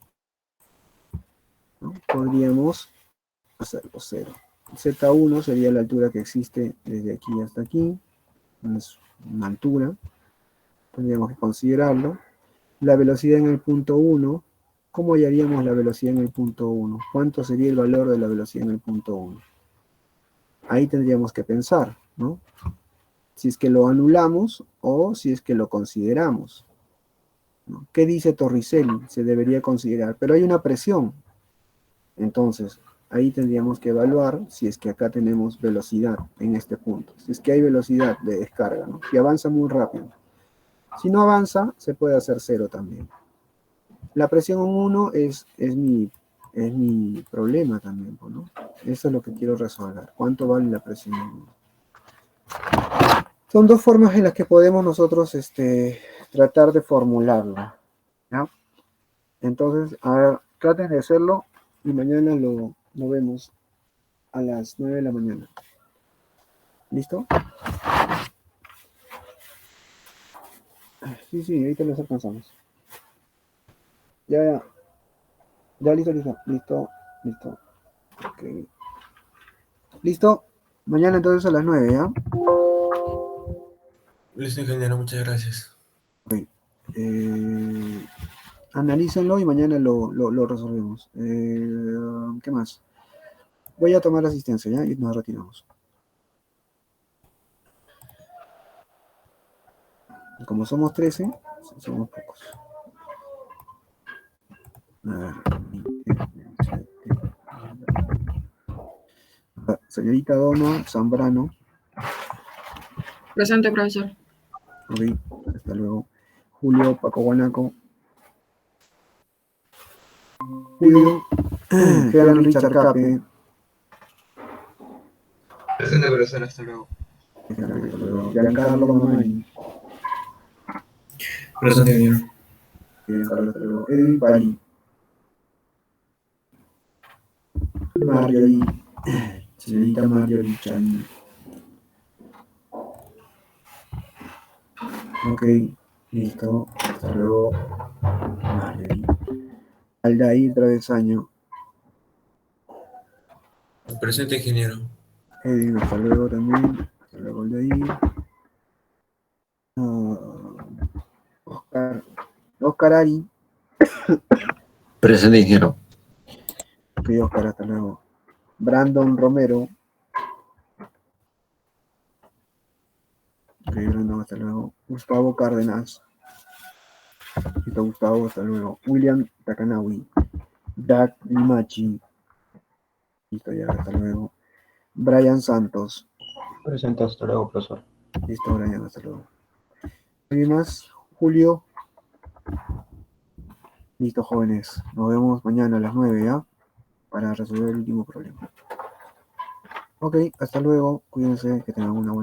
¿no?, podríamos hacerlo 0. Z1 sería la altura que existe desde aquí hasta aquí. Es una altura. Tendríamos que considerarlo. La velocidad en el punto 1. ¿Cómo hallaríamos la velocidad en el punto 1? ¿Cuánto sería el valor de la velocidad en el punto 1? Ahí tendríamos que pensar, ¿no? Si es que lo anulamos o si es que lo consideramos, ¿no? ¿Qué dice Torricelli? Se debería considerar, pero hay una presión. Entonces, ahí tendríamos que evaluar si es que acá tenemos velocidad en este punto. Si es que hay velocidad de descarga, ¿no?, y avanza muy rápido. Si no avanza, se puede hacer 0 también. La presión en 1 es mi problema también, ¿no? Eso es lo que quiero resolver. ¿Cuánto vale la presión en 1? Son dos formas en las que podemos nosotros tratar de formularlo, ¿ya? Entonces, a ver, traten de hacerlo y mañana lo vemos a las 9 de la mañana. ¿Listo? Sí, ahorita los alcanzamos. Ya, listo. Okay. ¿Listo? Mañana entonces a las 9, ¿ya? Listo, ingeniero, muchas gracias. Okay. Analícenlo y mañana lo resolvemos. ¿Qué más? Voy a tomar asistencia, ¿ya? Y nos retiramos. Y como somos 13, somos pocos. A ver. Señorita Doma Zambrano. Presente, profesor. Ok, hasta luego. Julio Paco Guanaco. Julio Gerardo Richard Cape. Presente, profesor, hasta luego. Giancarlo Mamani. Presente, ingeniero. Giancarlo, hasta luego. Edwin Pari. Marjorie. Señorita Marjorie Chan. Ok, listo. Hasta luego. Marjorie. Aldair Travesaño. Presente, ingeniero. Edwin, hasta luego también. Hasta luego, Aldair. Oscar Ari. Presente, ingeniero. Ok, Oscar, hasta luego. Brandon Romero. Ok, Brandon, hasta luego. Gustavo Cárdenas. Listo, Gustavo, hasta luego. William Takanawi. Dak Limachi. Listo, ya, hasta luego. Brian Santos. Presente, hasta luego, profesor. Listo, Brian, hasta luego. ¿Alguien más? Julio. Listo, jóvenes. Nos vemos mañana a las 9, ¿ya? Para resolver el último problema. Ok, hasta luego. Cuídense, que tengan una buena